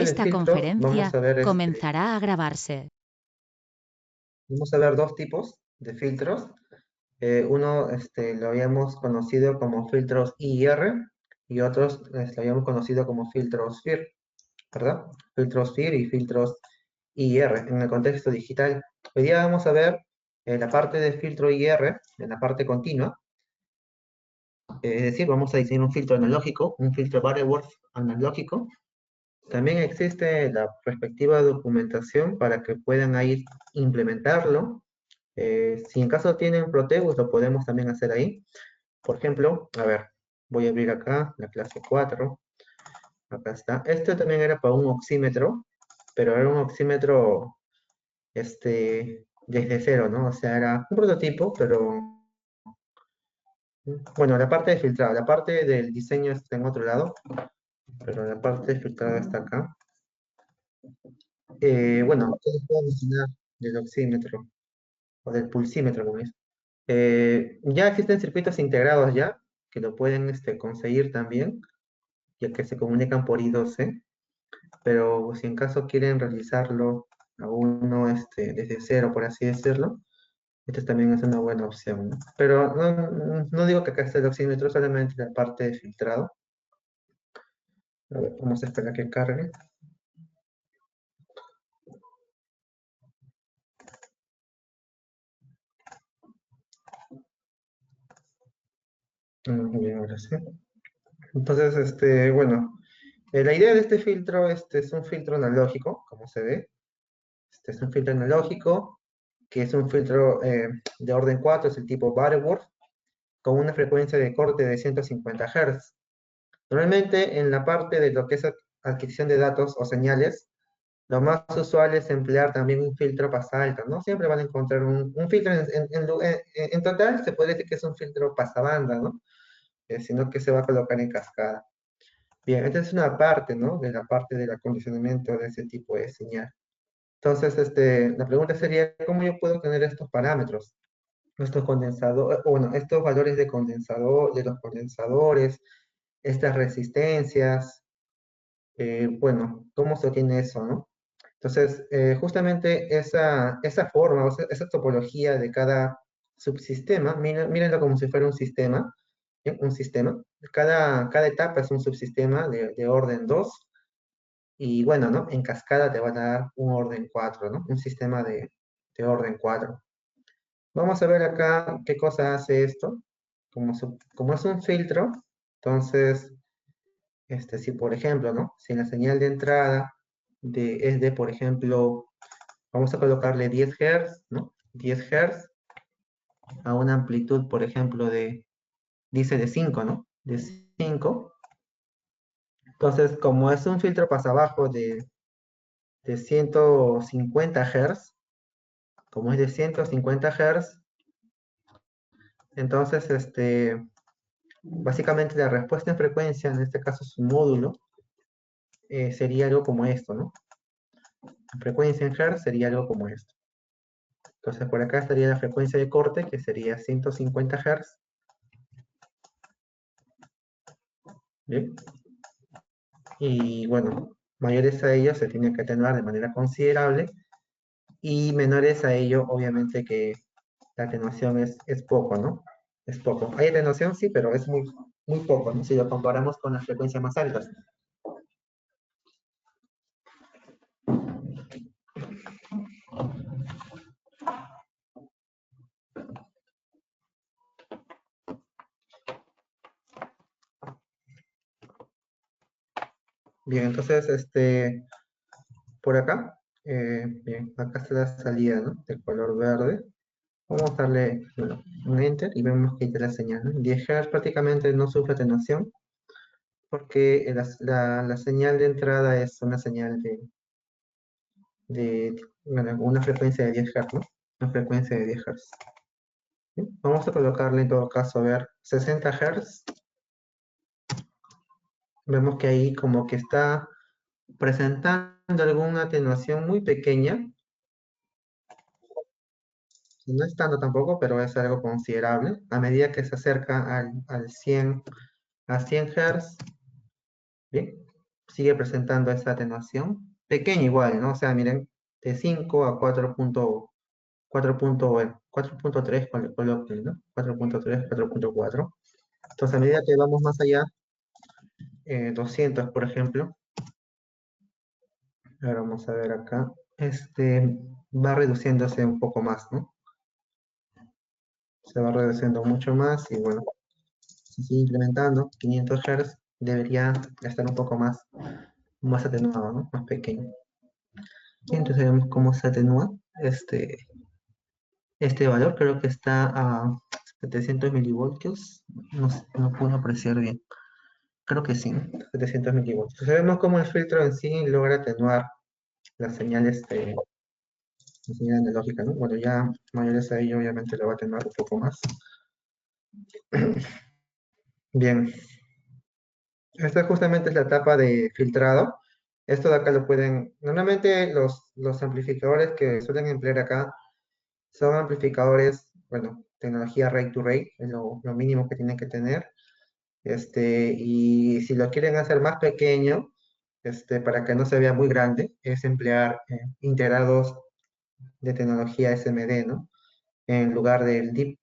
parte de Esta filtros vamos conferencia a ver comenzará a grabarse. vamos a ver dos tipos de filtros. Uno lo habíamos conocido como filtros IR y otros lo habíamos conocido como filtros FIR, ¿verdad? Filtros FIR y filtros IR en el contexto digital. Hoy día vamos a ver la parte de filtro IR, en la parte continua. Es decir, vamos a diseñar un filtro analógico, un filtro Butterworth analógico. También existe la respectiva documentación para que puedan ahí implementarlo. Si en caso tienen Proteus, lo podemos también hacer ahí. Por ejemplo, a ver, voy a abrir acá la clase 4. Acá está. Este también era para un oxímetro, pero era un oxímetro desde cero, ¿no? O sea, era un prototipo, pero bueno, la parte de filtrado, la parte del diseño está en otro lado, pero la parte de filtrado está acá. Bueno, ¿qué les puedo mencionar del oxímetro o del pulsímetro, como es? Ya existen circuitos integrados ya, que lo pueden conseguir también, ya que se comunican por I2C, pero si en caso quieren realizarlo a uno desde cero, por así decirlo, esta también es una buena opción, ¿no? Pero no digo que acá esté el oxímetro, solamente la parte de filtrado. A ver, vamos a esperar que cargue. Bien, ahora sí. Entonces, bueno, la idea de este filtro, es un filtro analógico, como se ve. Este es un filtro analógico, que es un filtro de orden 4, es el tipo Butterworth, con una frecuencia de corte de 150 Hz. Normalmente, en la parte de lo que es adquisición de datos o señales, lo más usual es emplear también un filtro pasalta, ¿no? Siempre van a encontrar un filtro, en total se puede decir que es un filtro pasabanda, ¿no? Sino que se va a colocar en cascada. Bien, esta es una parte, ¿no? De la parte del acondicionamiento de ese tipo de señal. Entonces, la pregunta sería, ¿cómo yo puedo tener estos parámetros? Estos condensadores, bueno, estos valores de condensador, de los condensadores, estas resistencias, bueno, ¿cómo se obtiene eso, no? Entonces, justamente esa forma, o sea, esa topología de cada subsistema, mírenlo como si fuera un sistema, ¿sí? Un sistema. Cada etapa es un subsistema de orden 2 y bueno, ¿no? En cascada te van a dar un orden 4, ¿no? Un sistema de orden 4. Vamos a ver acá qué cosa hace esto. Como es un filtro, entonces, si por ejemplo, ¿no? Si la señal de entrada es de, por ejemplo, vamos a colocarle 10 Hz, ¿no? 10 Hz a una amplitud, por ejemplo, dice de 5, ¿no? De 5. Entonces, como es un filtro pasabajo de 150 Hz, como es de 150 Hz, entonces, básicamente la respuesta en frecuencia, en este caso su módulo, sería algo como esto, ¿no? La frecuencia en Hz sería algo como esto. Entonces, por acá estaría la frecuencia de corte, que sería 150 Hz. ¿Bien? Y bueno, mayores a ello se tiene que atenuar de manera considerable y menores a ello, obviamente que la atenuación es poco, ¿no? Es poco. Hay atenuación, sí, pero es muy, muy poco, ¿no? Si lo comparamos con las frecuencias más altas. Bien, entonces, por acá, bien, acá está la salida, ¿no? Del color verde. Vamos a darle, bueno, un enter y vemos que ya la señal, ¿no? 10 Hz prácticamente no sufre atenuación porque la señal de entrada es una señal bueno, una frecuencia de 10 Hz, ¿no? Una frecuencia de 10 Hz. ¿Sí? Vamos a colocarle en todo caso, a ver, 60 Hz. Vemos que ahí como que está presentando alguna atenuación muy pequeña. No es tanto tampoco, pero es algo considerable. A medida que se acerca a 100 Hz, bien, sigue presentando esa atenuación. Pequeña igual, ¿no? O sea, miren, de 5 a 4.3 coloquen, ¿no? 4.3, 4.4. Entonces, a medida que vamos más allá, 200, por ejemplo, ahora vamos a ver acá, va reduciéndose un poco más, ¿no? Se va reduciendo mucho más y bueno, se sigue incrementando. 500 Hz debería estar un poco más atenuado, ¿no? Más pequeño. Y entonces vemos cómo se atenúa este valor. Creo que está a 700 milivoltios. No, no puedo apreciar bien. Creo que sí, 700 milivoltios. Entonces vemos cómo el filtro en sí logra atenuar las señales la señal analógica, ¿no? Bueno, ya mayores a ello, obviamente lo va a atenuar un poco más. Bien, esta justamente es la etapa de filtrado. Esto de acá lo pueden, normalmente los amplificadores que suelen emplear acá son amplificadores, bueno, tecnología Ray to Ray, es lo mínimo que tienen que tener. Y si lo quieren hacer más pequeño, para que no se vea muy grande, es emplear integrados de tecnología SMD, ¿no? En lugar del DIP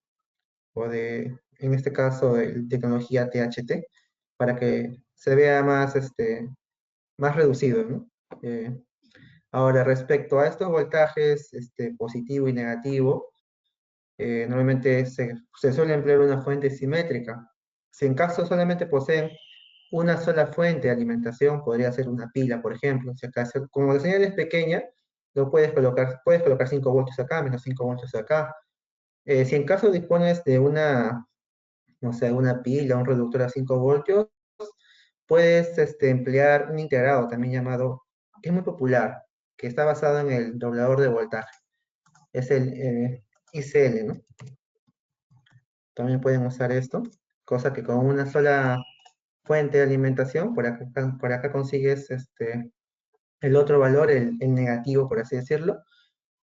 o en este caso, de tecnología THT, para que se vea más reducido, ¿no? Ahora, respecto a estos voltajes, positivo y negativo, normalmente se suele emplear una fuente simétrica. Si en caso solamente poseen una sola fuente de alimentación, podría ser una pila, por ejemplo. Si acaso, como la señal es pequeña, lo puedes colocar 5 voltios acá, menos 5 voltios acá. Si en caso dispones de no sé, una pila, un reductor a 5 voltios, puedes emplear un integrado también llamado, que es muy popular, que está basado en el doblador de voltaje. Es el ICL, ¿no? También pueden usar esto, cosa que con una sola fuente de alimentación, por acá consigues el otro valor, el negativo, por así decirlo.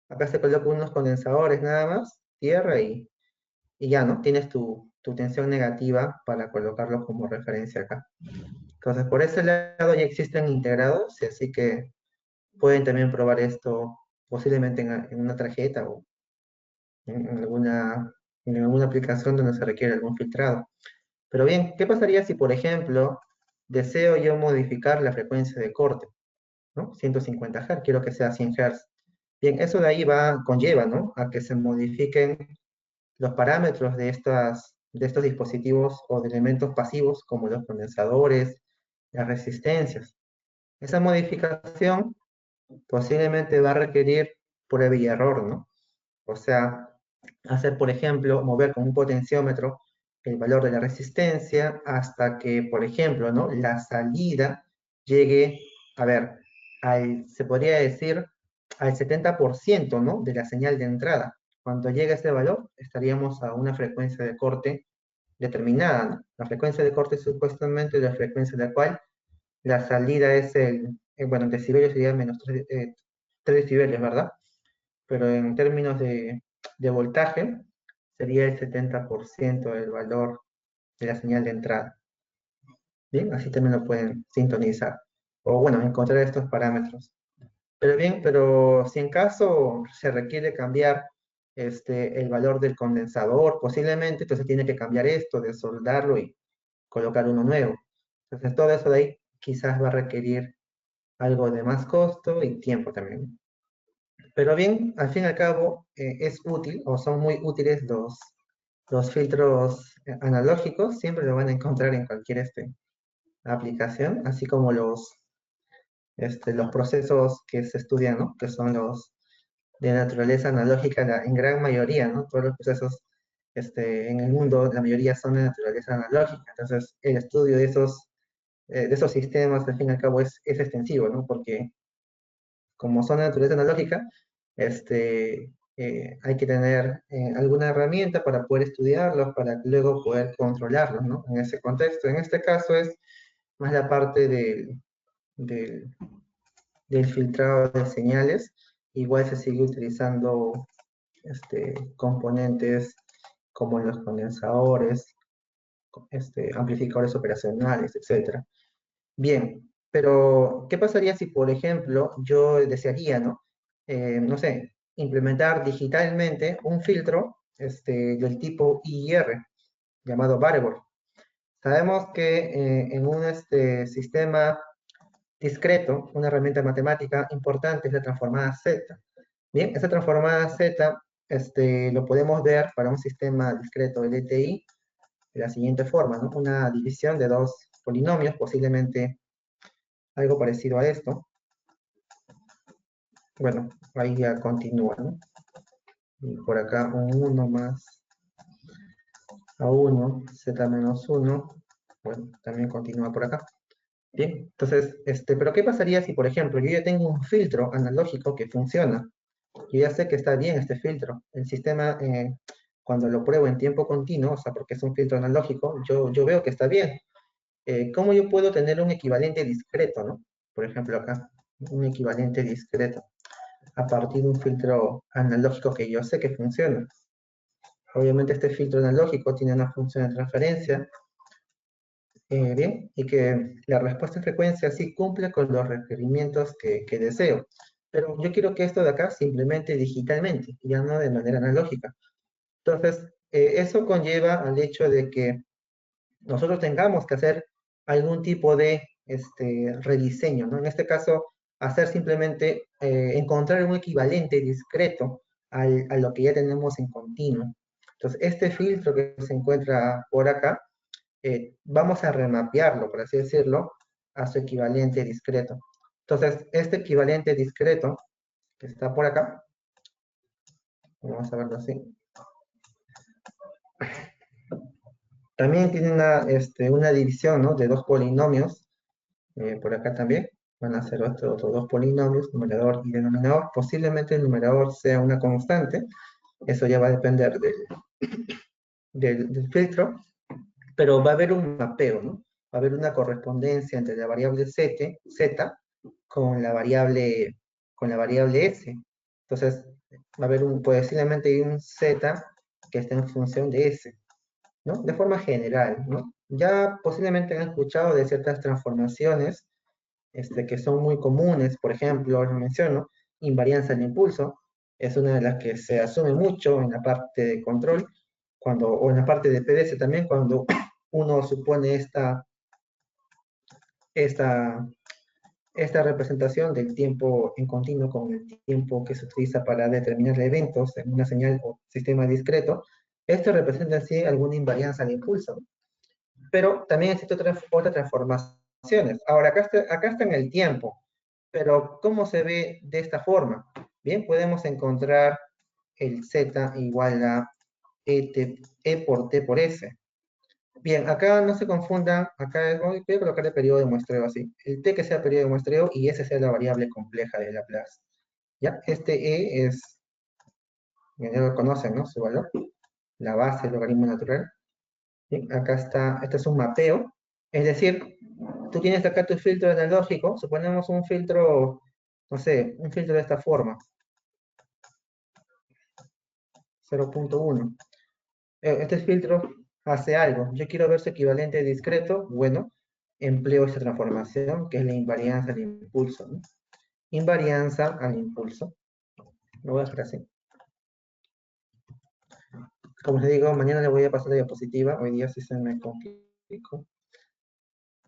Acá se colocan unos condensadores nada más, tierra y ya, ¿no? Tienes tu tensión negativa para colocarlo como referencia acá. Entonces, por ese lado ya existen integrados, y así que pueden también probar esto posiblemente en una tarjeta o en alguna aplicación donde se requiere algún filtrado. Pero bien, ¿qué pasaría si, por ejemplo, deseo yo modificar la frecuencia de corte, ¿no? 150 Hz, quiero que sea 100 Hz. Bien, eso de ahí conlleva, ¿no? A que se modifiquen los parámetros de estos dispositivos o de elementos pasivos como los condensadores, las resistencias. Esa modificación posiblemente va a requerir prueba y error, ¿no? O sea, hacer, por ejemplo, mover con un potenciómetro el valor de la resistencia hasta que, por ejemplo, ¿no? La salida llegue, a ver, se podría decir al 70%, ¿no? De la señal de entrada. Cuando llegue a ese valor, estaríamos a una frecuencia de corte determinada, ¿no? La frecuencia de corte es supuestamente la frecuencia de la cual la salida es bueno, en decibelios sería menos 3 decibelios, ¿verdad? Pero en términos de voltaje, sería el 70% del valor de la señal de entrada. Bien, así también lo pueden sintonizar. O bueno, encontrar estos parámetros. Pero bien, pero si en caso se requiere cambiar el valor del condensador, posiblemente, entonces tiene que cambiar esto, desoldarlo y colocar uno nuevo. Entonces todo eso de ahí quizás va a requerir algo de más costo y tiempo también. Pero bien, al fin y al cabo, es útil o son muy útiles los filtros analógicos, siempre lo van a encontrar en cualquier aplicación, así como los procesos que se estudian, ¿no? Que son los de naturaleza analógica, en gran mayoría, ¿no? Todos los procesos en el mundo, la mayoría son de naturaleza analógica. Entonces, el estudio de esos sistemas, al fin y al cabo, es extensivo, ¿no? Porque como son de naturaleza analógica, hay que tener alguna herramienta para poder estudiarlos, para luego poder controlarlos, ¿no? En ese contexto. En este caso es más la parte del, del filtrado de señales. Igual se sigue utilizando componentes como los condensadores, amplificadores operacionales, etcétera. Bien, Pero, ¿qué pasaría si, por ejemplo, yo desearía, ¿no? No sé, implementar digitalmente un filtro del tipo IIR, llamado variable. Sabemos que en un sistema discreto, una herramienta matemática importante es la transformada Z. Bien, esa transformada Z lo podemos ver para un sistema discreto LTI de la siguiente forma, ¿no? Una división de dos polinomios, posiblemente algo parecido a esto. Bueno, ahí ya continúa, ¿no? Y por acá un 1 más a 1, Z menos 1. Bueno, también continúa por acá. Bien, entonces, pero ¿qué pasaría si, por ejemplo, yo ya tengo un filtro analógico que funciona? Yo ya sé que está bien este filtro. El sistema, cuando lo pruebo en tiempo continuo, o sea, porque es un filtro analógico, yo veo que está bien. ¿Cómo yo puedo tener un equivalente discreto, no? Por ejemplo, acá, un equivalente discreto a partir de un filtro analógico que yo sé que funciona. Obviamente este filtro analógico tiene una función de transferencia, bien, y que la respuesta en frecuencia sí cumple con los requerimientos que deseo. Pero yo quiero que esto de acá se implemente digitalmente, ya no de manera analógica. Entonces, eso conlleva al hecho de que nosotros tengamos que hacer algún tipo de rediseño, ¿no? En este caso, hacer simplemente, encontrar un equivalente discreto a lo que ya tenemos en continuo. Entonces, este filtro que se encuentra por acá, vamos a remapearlo, por así decirlo, a su equivalente discreto. Entonces, este equivalente discreto que está por acá, vamos a verlo así, también tiene una división, ¿no? De dos polinomios, por acá también. Van a ser otros dos polinomios, numerador y denominador. Posiblemente el numerador sea una constante. Eso ya va a depender del filtro. Pero va a haber un mapeo, ¿no? Va a haber una correspondencia entre la variable z con la variable s. Entonces, va a haber posiblemente un z que está en función de s, ¿no? De forma general, ¿no? Ya posiblemente han escuchado de ciertas transformaciones que son muy comunes, por ejemplo, les menciono, invarianza del impulso, es una de las que se asume mucho en la parte de control, o en la parte de PDS también, cuando uno supone esta, esta representación del tiempo en continuo con el tiempo que se utiliza para determinar eventos en una señal o sistema discreto. Esto representa así alguna invarianza al impulso, pero también existen otras transformaciones. Ahora, acá está en el tiempo, pero ¿cómo se ve de esta forma? Bien, podemos encontrar el z igual a e por t por s. Bien, acá no se confundan, acá voy a colocar el periodo de muestreo así. El t que sea el periodo de muestreo y s sea la variable compleja de Laplace. ¿Ya? Este e es, ya lo conocen, ¿no? Su valor, la base del logaritmo natural. ¿Sí? Acá está, este es un mapeo, es decir, tú tienes acá tu filtro analógico, suponemos un filtro, no sé, un filtro de esta forma, 0.1. Este filtro hace algo, yo quiero ver su equivalente discreto, bueno, empleo esta transformación, que es la invarianza al impulso, ¿no? Invarianza al impulso, lo voy a dejar así. Como les digo, mañana le voy a pasar la diapositiva, hoy día sí se me complicó.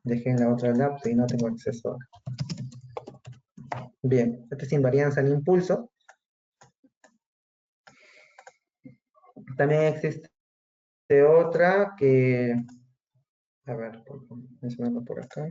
Dejé en la otra laptop y no tengo acceso. Bien, esta es invarianza al impulso. También existe otra que, a ver, mencionarlo por acá.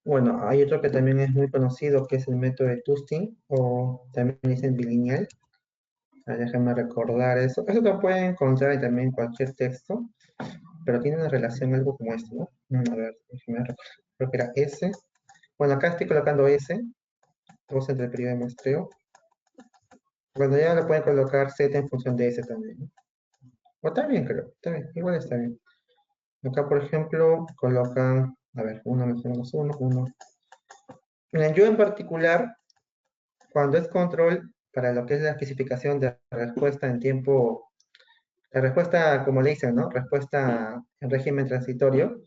Bueno, hay otro que también es muy conocido, que es el método de Tusting, o también dicen bilineal. Déjenme recordar eso. Eso lo pueden encontrar también en cualquier texto. pero tiene una relación algo como esto, ¿no? A ver, déjame recordar. Creo que era S. Bueno, acá estoy colocando S, 2 entre el periodo de muestreo. Bueno, ya le pueden colocar Z en función de S también, ¿no? O está bien, creo, está bien, igual está bien. Acá, por ejemplo, colocan, a ver, 1 menos 1, 1. Miren, yo en particular, cuando es control, para lo que es la especificación de respuesta en tiempo, la respuesta, como le dicen, ¿no? Respuesta en régimen transitorio,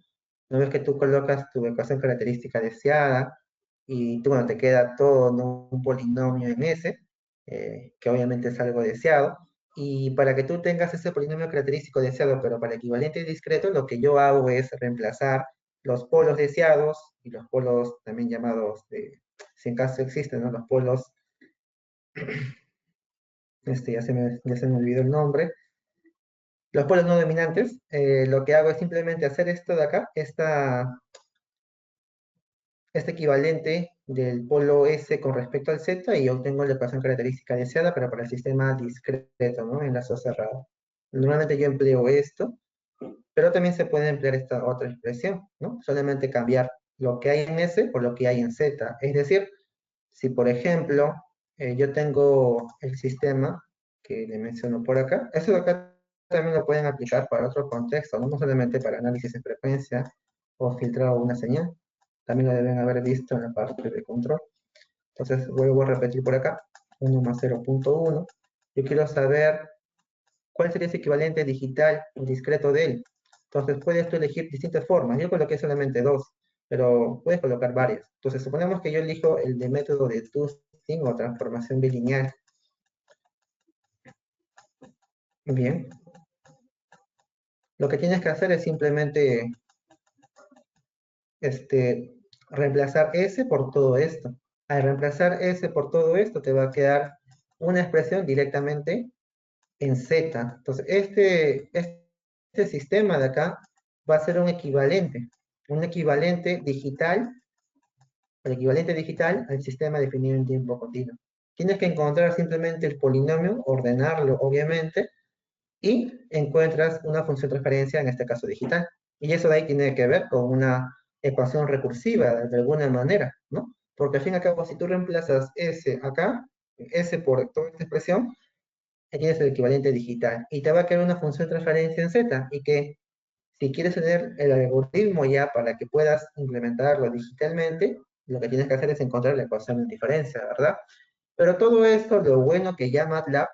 no ves que tú colocas tu ecuación característica deseada y tú, bueno, te queda todo, ¿no? Un polinomio en S, que obviamente es algo deseado. Y para que tú tengas ese polinomio característico deseado, pero para equivalente discreto, lo que yo hago es reemplazar los polos deseados y los polos también llamados, si en caso existen, ¿no? Los polos, ya se me olvidó el nombre, los polos no dominantes. Lo que hago es simplemente hacer esto de acá, este equivalente del polo S con respecto al Z y obtengo la ecuación característica deseada, pero para el sistema discreto, ¿no? Enlazo cerrado. Normalmente yo empleo esto, pero también se puede emplear esta otra expresión, ¿no? Solamente cambiar lo que hay en S por lo que hay en Z. Es decir, si por ejemplo yo tengo el sistema que le menciono por acá, eso de acá también lo pueden aplicar para otro contexto, no solamente para análisis de frecuencia o filtrado una señal. También lo deben haber visto en la parte de control. Entonces vuelvo a repetir por acá, 1 más 0.1. Yo quiero saber cuál sería ese equivalente digital discreto de él. Entonces puedes tú elegir distintas formas. Yo coloqué solamente dos, pero puedes colocar varias. Entonces suponemos que yo elijo el de método de Tusing o transformación bilineal. Bien. Lo que tienes que hacer es simplemente reemplazar S por todo esto. Al reemplazar S por todo esto, te va a quedar una expresión directamente en Z. Entonces, este sistema de acá va a ser un equivalente digital, el equivalente digital al sistema definido en tiempo continuo. Tienes que encontrar simplemente el polinomio, ordenarlo, obviamente, y encuentras una función de transferencia, en este caso digital. Y eso de ahí tiene que ver con una ecuación recursiva, de alguna manera, ¿no? Porque al fin y al cabo, si tú reemplazas S acá, S por toda esta expresión, tienes el equivalente digital. Y te va a quedar una función de transferencia en Z, y que si quieres tener el algoritmo ya para que puedas implementarlo digitalmente, lo que tienes que hacer es encontrar la ecuación de diferencia, ¿verdad? Pero todo esto, lo bueno que ya MATLAB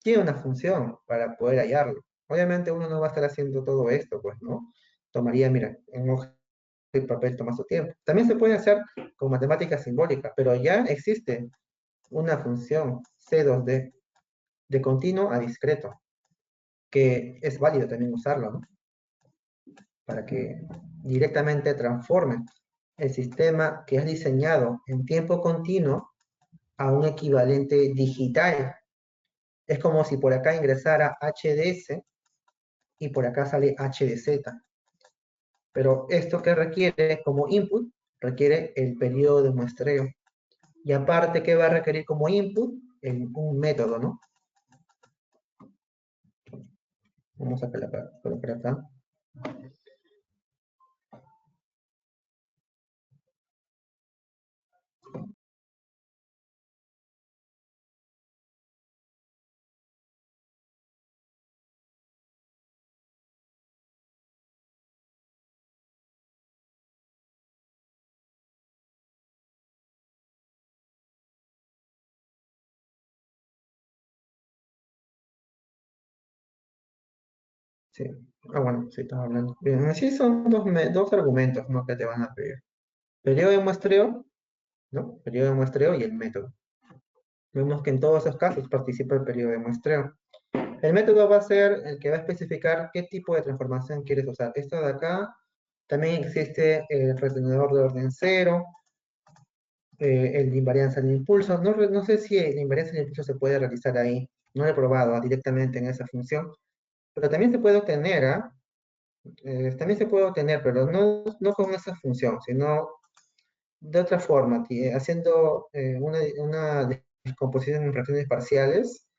tiene una función para poder hallarlo. Obviamente uno no va a estar haciendo todo esto, pues, ¿no? Tomaría, mira, en hoja de papel toma su tiempo. También se puede hacer con matemática simbólica, pero ya existe una función C2D de continuo a discreto, que es válido también usarlo, ¿no? Para que directamente transforme el sistema que has diseñado en tiempo continuo a un equivalente digital. Es como si por acá ingresara HDS y por acá sale HDZ. Pero esto que requiere como input, requiere el periodo de muestreo. Y aparte, ¿qué va a requerir como input? Un método, ¿no? Vamos a colocar acá. Sí. Ah, bueno, sí, estamos hablando. Bien, así son dos argumentos, ¿no? Que te van a pedir. Periodo de muestreo, ¿no? Periodo de muestreo y el método. Vemos que en todos esos casos participa el periodo de muestreo. El método va a ser el que va a especificar qué tipo de transformación quieres usar. Esto de acá, también existe el retenedor de orden cero, el de invariancia del impulso. No sé si el de invariancia del impulso se puede realizar ahí. No lo he probado directamente en esa función. Pero también se puede obtener, ¿ah? También se puede obtener, pero no con esa función, sino de otra forma, haciendo una descomposición en fracciones parciales.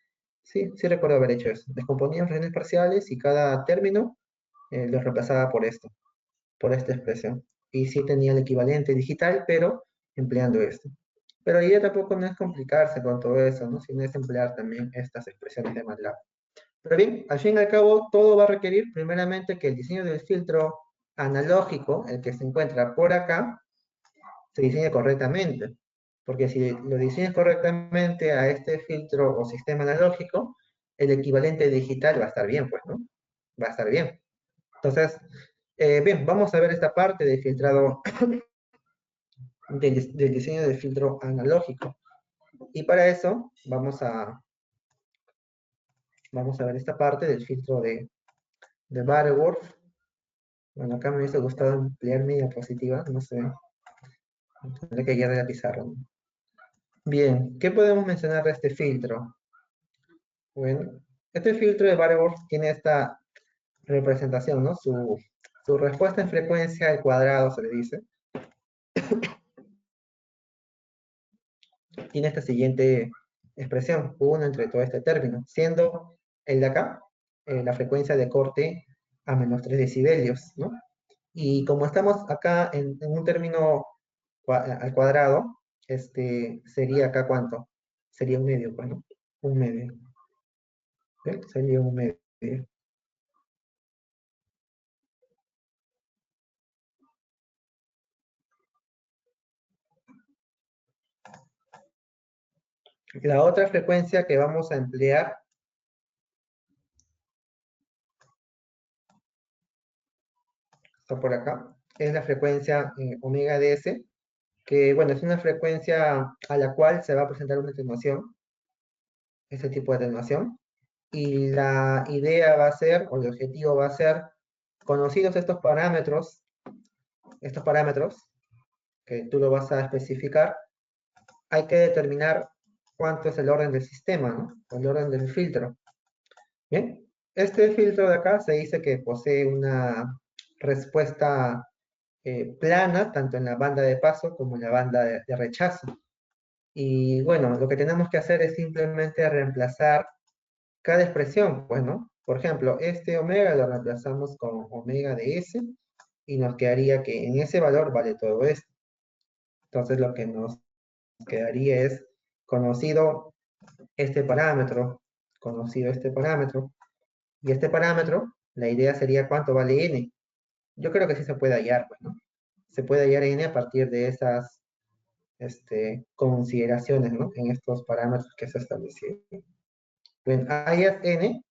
Sí, sí recuerdo haber hecho eso. Descomponía en fracciones parciales y cada término lo reemplazaba por esto, por esta expresión. Y sí tenía el equivalente digital, pero empleando esto. Pero la idea tampoco no es complicarse con todo eso, ¿no? Sino es emplear también estas expresiones de MATLAB. Pero bien, al fin y al cabo, todo va a requerir primeramente que el diseño del filtro analógico, el que se encuentra por acá, se diseñe correctamente. Porque si lo diseñas correctamente a este filtro o sistema analógico, el equivalente digital va a estar bien, pues, ¿no? Va a estar bien. Entonces, bien, vamos a ver esta parte del filtrado, del diseño del filtro analógico. Y para eso vamos a ver esta parte del filtro de Butterworth. Bueno, acá me hubiese gustado ampliar mi diapositiva, no sé, tendré que guiar de la pizarra, ¿no? Bien, ¿qué podemos mencionar de este filtro? Bueno, este filtro de Butterworth tiene esta representación, ¿no? Su respuesta en frecuencia al cuadrado, se le dice, tiene esta siguiente expresión, 1 entre todo este término, siendo el de acá la frecuencia de corte a menos 3 decibelios, ¿no? Y como estamos acá en un término al cuadrado, sería acá ¿cuánto? Sería un medio, bueno, un medio. ¿Ven? Sería un medio. La otra frecuencia que vamos a emplear está por acá, es la frecuencia omega ds, que bueno, es una frecuencia a la cual se va a presentar una atenuación, este tipo de atenuación, y la idea va a ser, o el objetivo va a ser, conocidos estos parámetros, que tú lo vas a especificar, hay que determinar cuánto es el orden del sistema, ¿no? O el orden del filtro. Bien, este filtro de acá se dice que posee una respuesta plana, tanto en la banda de paso como en la banda de rechazo. Y bueno, lo que tenemos que hacer es simplemente reemplazar cada expresión, pues, ¿no? Por ejemplo, este omega lo reemplazamos con omega de S y nos quedaría que en ese valor vale todo esto. Entonces lo que nos quedaría es conocido este parámetro, conocido este parámetro, y este parámetro, la idea sería cuánto vale n. Yo creo que sí se puede hallar, pues, ¿no? Se puede hallar n a partir de esas consideraciones, ¿no? En estos parámetros que se establecieron. Bien, hallas n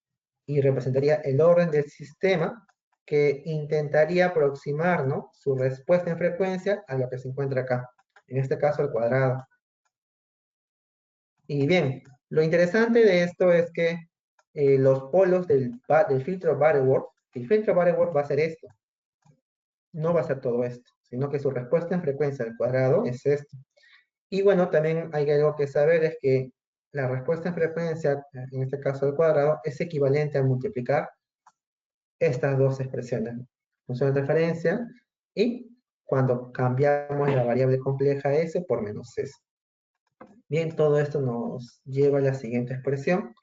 y representaría el orden del sistema que intentaría aproximar, ¿no? Su respuesta en frecuencia a lo que se encuentra acá. En este caso, el cuadrado. Y bien, lo interesante de esto es que los polos del filtro Butterworth, el filtro Butterworth va a ser esto, no va a ser todo esto, sino que su respuesta en frecuencia al cuadrado es esto. Y bueno, también hay algo que saber, es que la respuesta en frecuencia, en este caso al cuadrado, es equivalente a multiplicar estas dos expresiones, función de referencia, y cuando cambiamos la variable compleja s por menos s. Bien, todo esto nos lleva a la siguiente expresión.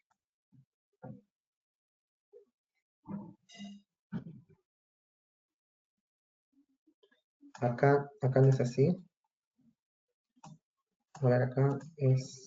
Acá no es así. A ver, acá es...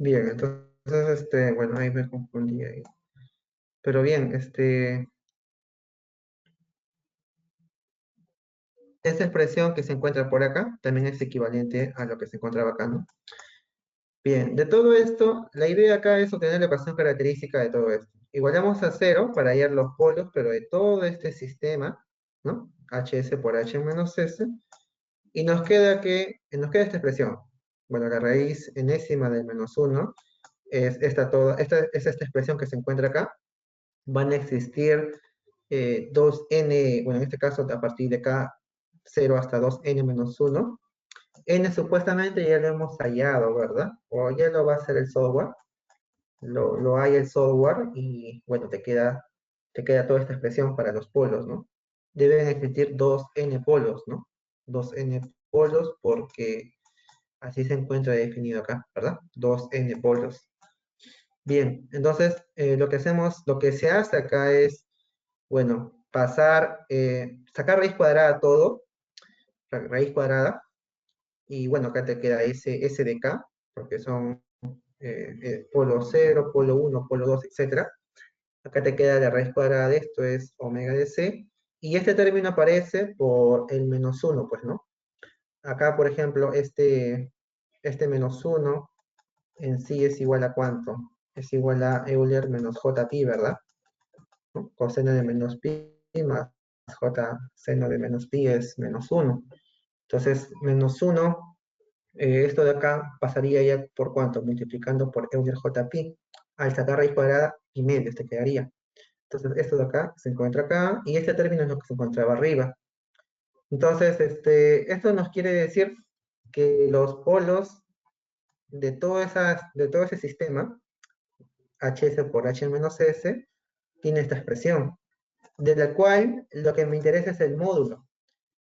Bien, entonces, bueno, ahí me confundí ahí. Pero bien, esa expresión que se encuentra por acá también es equivalente a lo que se encontraba acá, ¿no? Bien, de todo esto, la idea acá es obtener la ecuación característica de todo esto. Igualamos a cero para hallar los polos, pero de todo este sistema, ¿no? HS por H menos S, y nos queda esta expresión. Bueno, la raíz enésima del menos uno es esta expresión que se encuentra acá. Van a existir 2n, bueno, en este caso a partir de acá, 0 hasta 2n menos uno. N supuestamente ya lo hemos hallado, ¿verdad? O ya lo va a hacer el software, lo halla el software y bueno, te queda toda esta expresión para los polos, ¿no? Deben existir 2n polos, ¿no? 2n polos porque así se encuentra definido acá, ¿verdad? 2n polos. Bien, entonces lo que se hace acá es, bueno, sacar raíz cuadrada a todo, raíz cuadrada, y bueno, acá te queda S de K, porque son polo 0, polo 1, polo 2, etcétera. Acá te queda la raíz cuadrada de esto, es omega de C, y este término aparece por el menos 1, pues, ¿no? Acá, por ejemplo, este menos 1 en sí es igual a ¿cuánto? Es igual a Euler menos JP, ¿verdad? ¿No? Coseno de menos pi más J seno de menos pi es menos 1. Entonces, menos 1, esto de acá pasaría ya por ¿cuánto? Multiplicando por Euler JP. Al sacar raíz cuadrada y medio te quedaría. Entonces, esto de acá se encuentra acá, y este término es lo que se encontraba arriba. Entonces, esto nos quiere decir que los polos de todo ese sistema, HS por H menos S, tiene esta expresión, de la cual lo que me interesa es el módulo,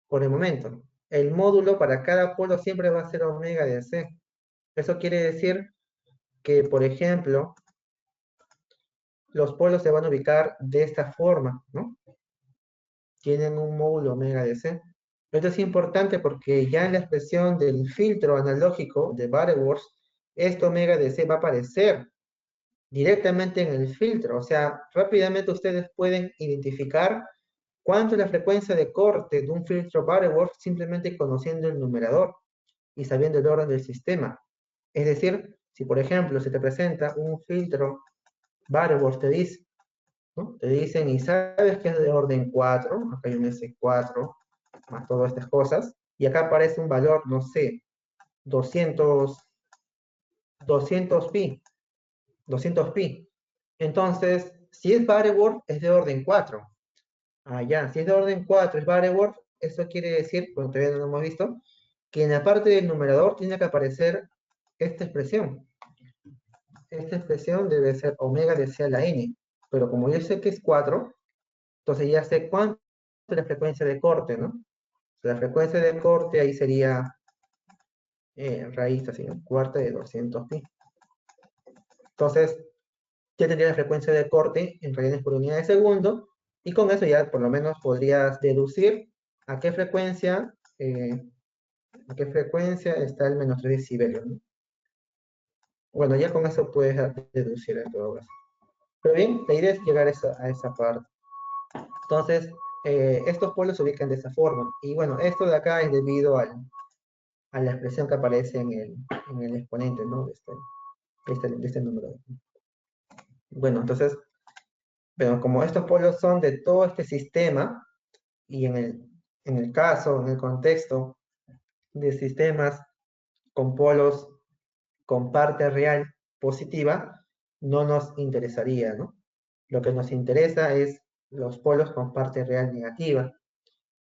por el momento. El módulo para cada polo siempre va a ser omega de C. Eso quiere decir que, por ejemplo, los polos se van a ubicar de esta forma, ¿no? Tienen un módulo omega de C. Esto es importante porque ya en la expresión del filtro analógico de Butterworth, esto omega de C va a aparecer directamente en el filtro. O sea, rápidamente ustedes pueden identificar cuánto es la frecuencia de corte de un filtro Butterworth simplemente conociendo el numerador y sabiendo el orden del sistema. Es decir, si por ejemplo se te presenta un filtro Butterworth, ¿no? Te dicen, y sabes que es de orden 4, acá hay un S4, más todas estas cosas, y acá aparece un valor, no sé, 200, 200 pi, 200 pi. Entonces, si es Butterworth, es de orden 4. Ah, ya, si es de orden 4, es Butterworth, eso quiere decir, bueno, todavía no lo hemos visto, que en la parte del numerador tiene que aparecer esta expresión. Esta expresión debe ser omega de C a la n. Pero como yo sé que es 4, entonces ya sé cuánto es la frecuencia de corte, ¿no? La frecuencia de corte ahí sería raíz así, ¿no? Cuarta de 200 pi. Entonces, ya tendría la frecuencia de corte en radianes por unidad de segundo, y con eso ya por lo menos podrías deducir a qué frecuencia, eh, a qué frecuencia está el menos 3 decibelios, ¿no? Bueno, ya con eso puedes deducir en todo caso. Pero bien, la idea es llegar a esa parte. Entonces, estos polos se ubican de esa forma. Y bueno, esto de acá es debido a la expresión que aparece en el exponente, ¿no? De este número. Bueno, entonces, pero como estos polos son de todo este sistema, y en el caso, en el contexto de sistemas con polos con parte real positiva, no nos interesaría, ¿no? Lo que nos interesa es los polos con parte real negativa,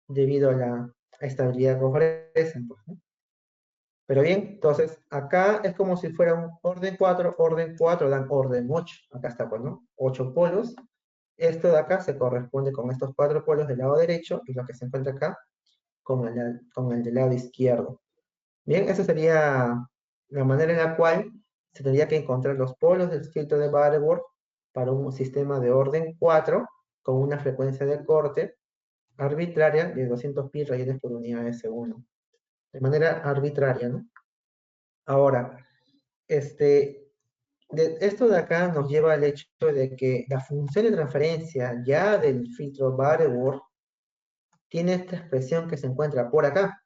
debido a la estabilidad que ofrecen, pues, ¿no? Pero bien, entonces acá es como si fuera un orden 4 dan orden 8. Acá está, pues, ¿no? 8 polos. Esto de acá se corresponde con estos 4 polos del lado derecho, y lo que se encuentra acá con el del lado izquierdo. Bien, esa sería la manera en la cual se tendría que encontrar los polos del filtro de Butterworth para un sistema de orden 4 con una frecuencia de corte arbitraria de 200 pi radianes por unidad de segundo. De manera arbitraria, ¿no? Ahora, esto de acá nos lleva al hecho de que la función de transferencia ya del filtro Butterworth tiene esta expresión que se encuentra por acá.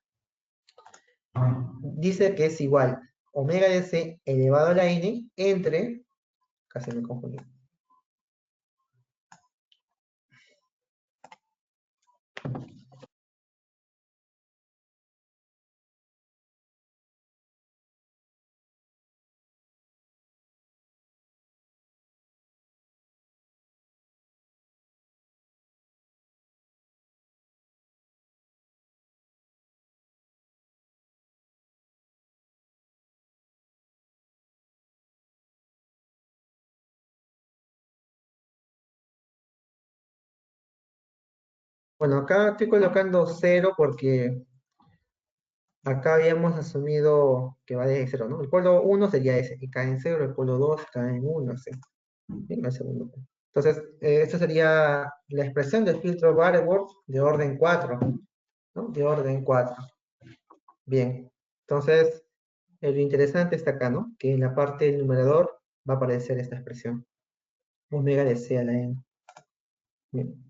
Dice que es igual omega de c elevado a la n entre, casi me confundí. Bueno, acá estoy colocando 0 porque acá habíamos asumido que va de 0, ¿no? El polo 1 sería ese, y cae en 0, el polo 2 cae en 1, así. Bien, el segundo. Entonces, esta sería la expresión del filtro Butterworth de orden 4, ¿no? De orden 4. Bien, entonces, lo interesante está acá, ¿no? Que en la parte del numerador va a aparecer esta expresión, omega de c a la n. Bien.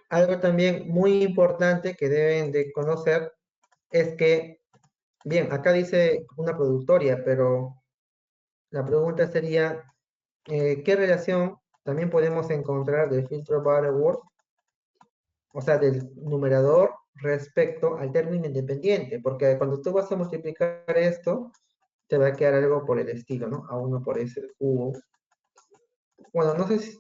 Algo también muy importante que deben de conocer es que, bien, acá dice una productoria, pero la pregunta sería, ¿qué relación también podemos encontrar del filtro Butterworth, o sea, del numerador respecto al término independiente? Porque cuando tú vas a multiplicar esto, te va a quedar algo por el estilo, ¿no? A 1 por s al cubo. Bueno, no sé si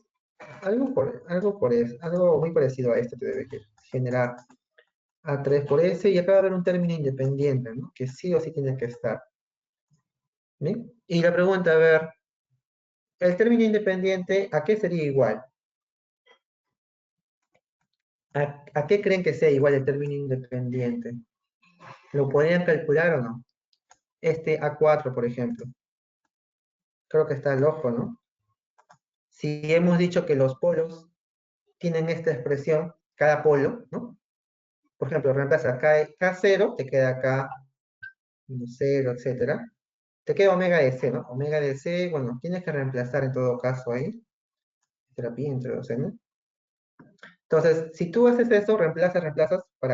algo muy parecido a esto te debe generar a 3 por s, y acá va a haber un término independiente, ¿no? Que sí o sí tiene que estar. ¿Bien? Y la pregunta, a ver, el término independiente, ¿a qué sería igual? ¿A qué creen que sea igual el término independiente? ¿Lo podrían calcular o no? Este A4, por ejemplo. Creo que está al ojo, ¿no? Si hemos dicho que los polos tienen esta expresión, cada polo, ¿no? Por ejemplo, reemplaza K0, te queda acá 0, etcétera. Te queda omega de C, ¿no? Omega de C, bueno, tienes que reemplazar en todo caso ahí. Terapia entre C, ¿no? Entonces, si tú haces eso, reemplazas,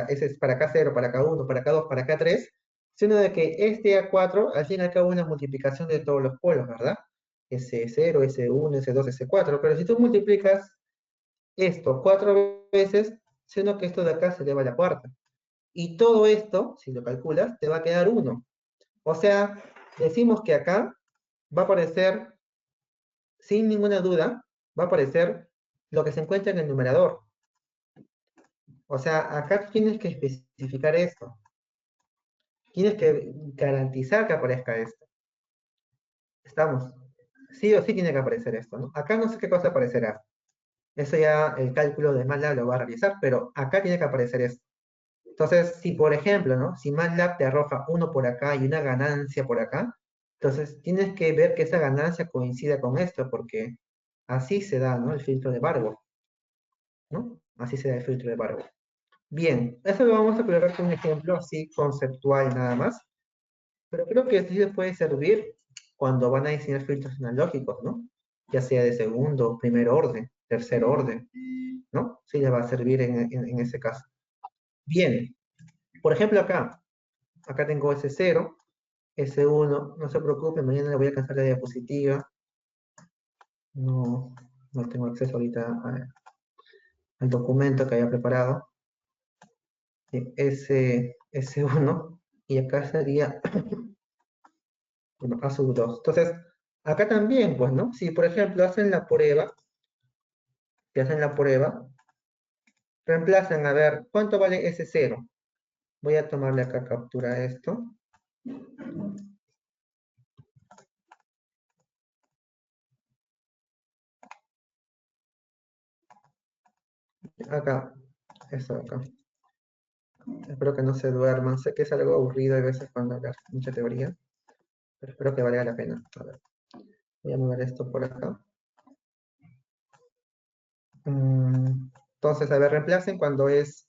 ese es para K0, para K1, para K2, para K3, sino de que este A4, al fin y al cabo, es una multiplicación de todos los polos, ¿verdad? S0, S1, S2, S4, pero si tú multiplicas esto 4 veces, sino que esto de acá se eleva a la cuarta. Y todo esto, si lo calculas, te va a quedar 1. O sea, decimos que acá va a aparecer, sin ninguna duda, va a aparecer lo que se encuentra en el numerador. O sea, acá tienes que especificar esto. Tienes que garantizar que aparezca esto. Estamos. Sí o sí tiene que aparecer esto, ¿no? Acá no sé qué cosa aparecerá. Eso ya el cálculo de MATLAB lo va a realizar, pero acá tiene que aparecer esto. Entonces, si por ejemplo, ¿no? Si MATLAB te arroja 1 por acá y una ganancia por acá, entonces tienes que ver que esa ganancia coincida con esto, porque así se da, ¿no? El filtro de Barbour, ¿no? Así se da el filtro de Barbour. Bien, eso lo vamos a colocar con un ejemplo así conceptual nada más, pero creo que sí les puede servir cuando van a diseñar filtros analógicos, ¿no? Ya sea de segundo, primer orden, tercer orden, ¿no? Sí les va a servir en ese caso. Bien, por ejemplo acá tengo S0, S1, no se preocupen, mañana le voy a alcanzar la diapositiva. No, no tengo acceso ahorita al documento que había preparado. S1, y acá sería, bueno, A sub 2. Entonces, acá también, pues, ¿no? Si, por ejemplo, hacen la prueba, si hacen la prueba, reemplazan, a ver, ¿cuánto vale S0? Voy a tomarle acá captura a esto. Acá, eso acá. Espero que no se duerman. Sé que es algo aburrido a veces cuando hablas mucha teoría, pero espero que valga la pena. A ver, voy a mover esto por acá. Entonces, a ver, reemplacen cuando es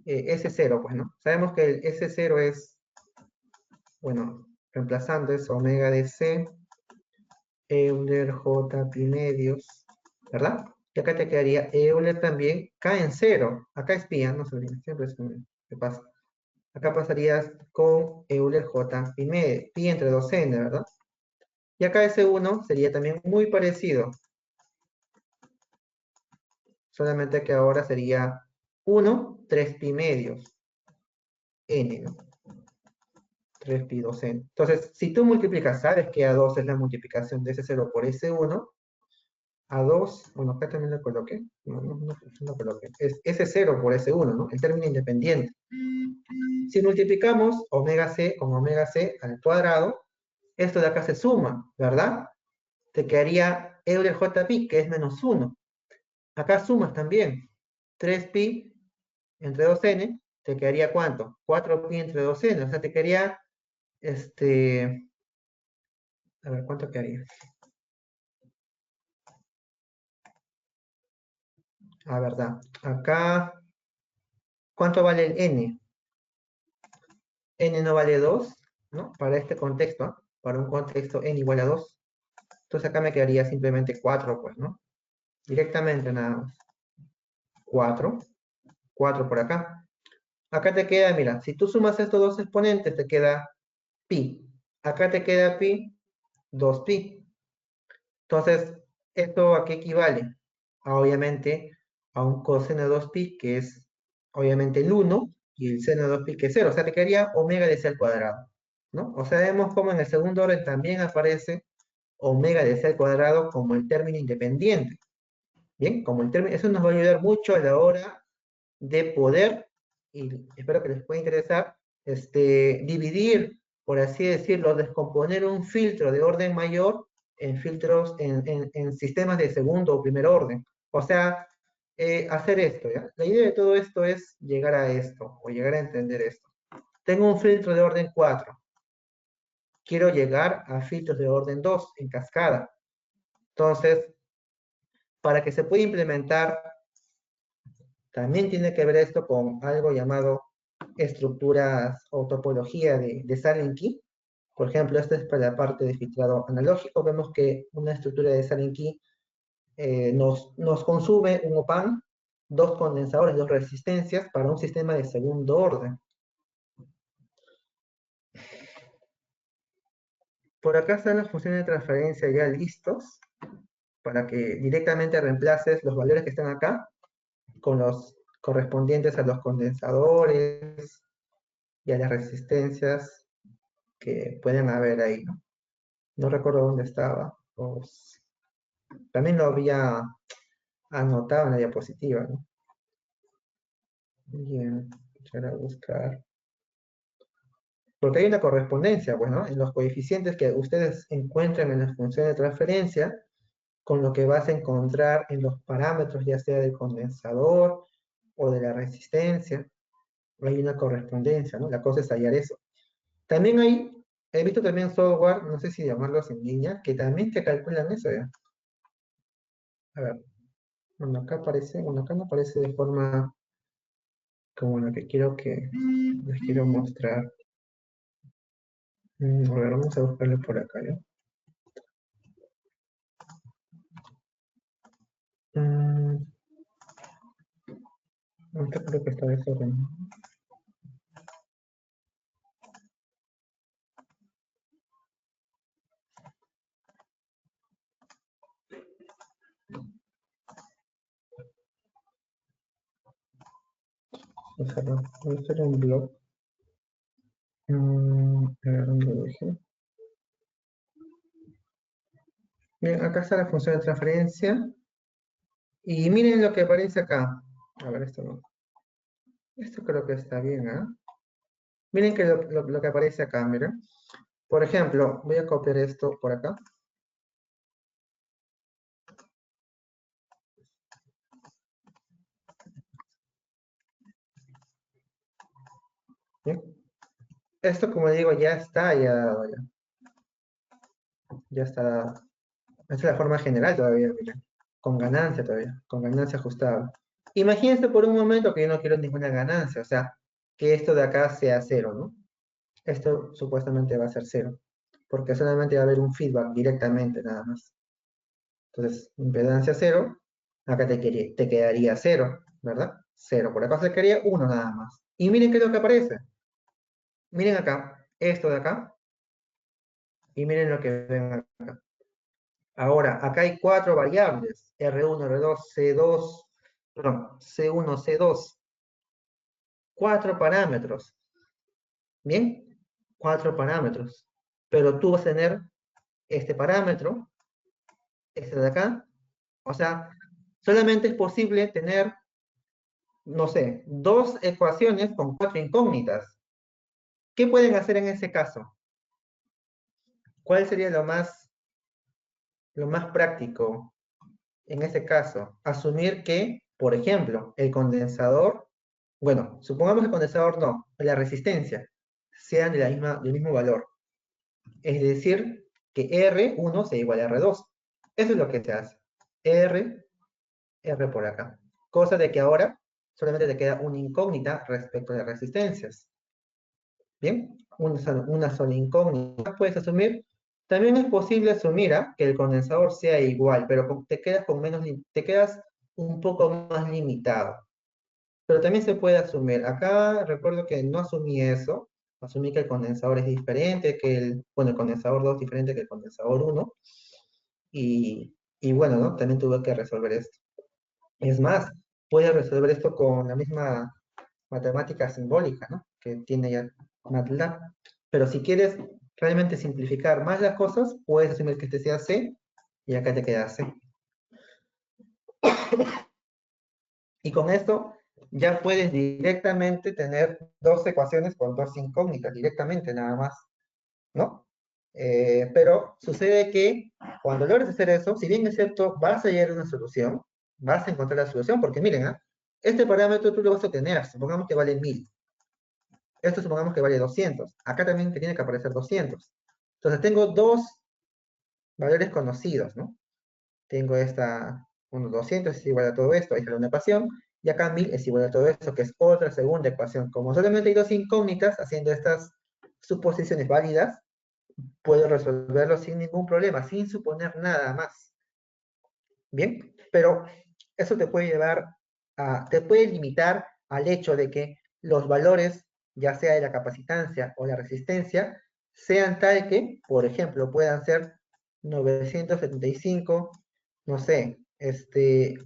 S0, pues, ¿no? Sabemos que el S0 es, bueno, reemplazando es omega de C Euler J pi medios, ¿verdad? Y acá te quedaría Euler también K en cero. Acá es pi, ¿eh? No se olviden, siempre es ¿qué pasa? Acá pasarías con Euler J pi, pi entre 2n, ¿verdad? Y acá ese 1 sería también muy parecido, solamente que ahora sería 1, 3 pi medios, n, ¿no? 3 pi 2n. Entonces, si tú multiplicas, sabes que A2 es la multiplicación de ese 0 por ese 1, A2, bueno, acá también lo coloqué, no lo coloqué, es ese 0 por ese 1, ¿no? El término independiente. Si multiplicamos omega c con omega c al cuadrado, esto de acá se suma, ¿verdad? Te quedaría Euler J pi, que es menos 1. Acá sumas también. 3pi entre 2n, te quedaría ¿cuánto? 4pi entre 2n. O sea, te quedaría, a ver, ¿cuánto quedaría? Ah, verdad. Acá, ¿cuánto vale el n? N no vale 2, ¿no? Para este contexto, ¿ah? Para un contexto n igual a 2. Entonces acá me quedaría simplemente 4, pues, ¿no? Directamente nada más. 4, 4 por acá. Acá te queda, mira, si tú sumas estos dos exponentes, te queda pi. Acá te queda pi, 2pi. Entonces, ¿esto a qué equivale? Obviamente, a un coseno de 2pi, que es obviamente el 1, y el seno de 2pi, que es 0. O sea, te quedaría omega de c al cuadrado, ¿no? O sea, vemos cómo en el segundo orden también aparece omega de c al cuadrado como el término independiente. Bien, como el término, eso nos va a ayudar mucho a la hora de poder, y espero que les pueda interesar, dividir, por así decirlo, descomponer un filtro de orden mayor en filtros, en sistemas de segundo o primer orden. O sea, hacer esto, ¿ya? La idea de todo esto es llegar a esto, o llegar a entender esto. Tengo un filtro de orden 4. Quiero llegar a filtros de orden 2 en cascada. Entonces, para que se pueda implementar, también tiene que ver esto con algo llamado estructuras o topología de Sallen-Key. Por ejemplo, esta es para la parte de filtrado analógico. Vemos que una estructura de Sallen-Key nos consume un OPAMP, dos condensadores, dos resistencias para un sistema de segundo orden. Por acá están las funciones de transferencia ya listos para que directamente reemplaces los valores que están acá con los correspondientes a los condensadores y a las resistencias que pueden haber ahí, ¿no? No recuerdo dónde estaba. Pues, también lo había anotado en la diapositiva, ¿no? Bien, empezar a buscar. Porque hay una correspondencia, pues, ¿no? En los coeficientes que ustedes encuentran en las funciones de transferencia, con lo que vas a encontrar en los parámetros, ya sea del condensador o de la resistencia. Hay una correspondencia, ¿no? La cosa es hallar eso. También he visto también software, no sé si llamarlos en línea, que también te calculan eso, ¿ya? A ver, bueno, acá aparece, bueno, acá no aparece de forma como la que quiero que les quiero mostrar. A ver, vamos a buscarlo por acá, ¿ya? Mm, Ahorita creo que está desordenado. Voy a hacer un blog. A ver, ¿dónde lo dejé? Bien, acá está la función de transferencia. Y miren lo que aparece acá. A ver, esto no. Esto creo que está bien, ¿ah? Miren que lo que aparece acá, miren. Por ejemplo, voy a copiar esto por acá. ¿Bien? Esto, como digo, ya está, ya está. Esta es la forma general todavía, miren. Con ganancia todavía, con ganancia ajustada. Imagínense por un momento que yo no quiero ninguna ganancia, o sea, que esto de acá sea cero, ¿no? Esto supuestamente va a ser cero. porque solamente va a haber un feedback directamente nada más. Entonces, impedancia 0, acá te quedaría 0, ¿verdad? 0, por acá se quedaría 1 nada más. Y miren qué es lo que aparece. Miren acá, esto de acá, y miren lo que ven acá. Ahora, acá hay 4 variables, R1, R2, C2, perdón, C1, C2, 4 parámetros, ¿bien? 4 parámetros, pero tú vas a tener este parámetro, este de acá, o sea, solamente es posible tener, no sé, 2 ecuaciones con 4 incógnitas. ¿Qué pueden hacer en ese caso? ¿Cuál sería lo más práctico en ese caso? Asumir que, por ejemplo, el condensador, bueno, supongamos que el condensador no, la resistencia, sean del mismo valor. Es decir, que R1 sea igual a R2. Eso es lo que se hace. R por acá. Cosa de que ahora solamente te queda una incógnita respecto de resistencias. ¿Bien? Una sola incógnita puedes asumir. También es posible asumir que el condensador sea igual, pero te quedas con menos, te quedas un poco más limitado. Pero también se puede asumir. Acá recuerdo que no asumí eso. Asumí que el condensador es diferente, bueno, el condensador 2 es diferente que el condensador 1. Y bueno, ¿no? También tuve que resolver esto. Es más, puedes resolver esto con la misma matemática simbólica, ¿no? Que tiene ya MATLAB. Pero si quieres realmente simplificar más las cosas, puedes asumir que este sea C y acá te queda C. Y con esto ya puedes directamente tener dos ecuaciones con dos incógnitas, directamente nada más, ¿no? Pero sucede que cuando logres hacer eso, si bien es cierto, vas a llegar a una solución, vas a encontrar la solución, porque miren, este parámetro tú lo vas a tener, supongamos que vale 1000. Esto supongamos que vale 200. Acá también te tiene que aparecer 200. Entonces tengo dos valores conocidos, ¿no? Tengo esta, 200 es igual a todo esto, ahí está una ecuación, y acá 1000 es igual a todo esto, que es otra segunda ecuación. Como solamente hay dos incógnitas, haciendo estas suposiciones válidas, puedo resolverlo sin ningún problema, sin suponer nada más. Bien, pero eso te puede llevar te puede limitar al hecho de que los valores, ya sea de la capacitancia o la resistencia, sean tal que, por ejemplo, puedan ser 975, no sé,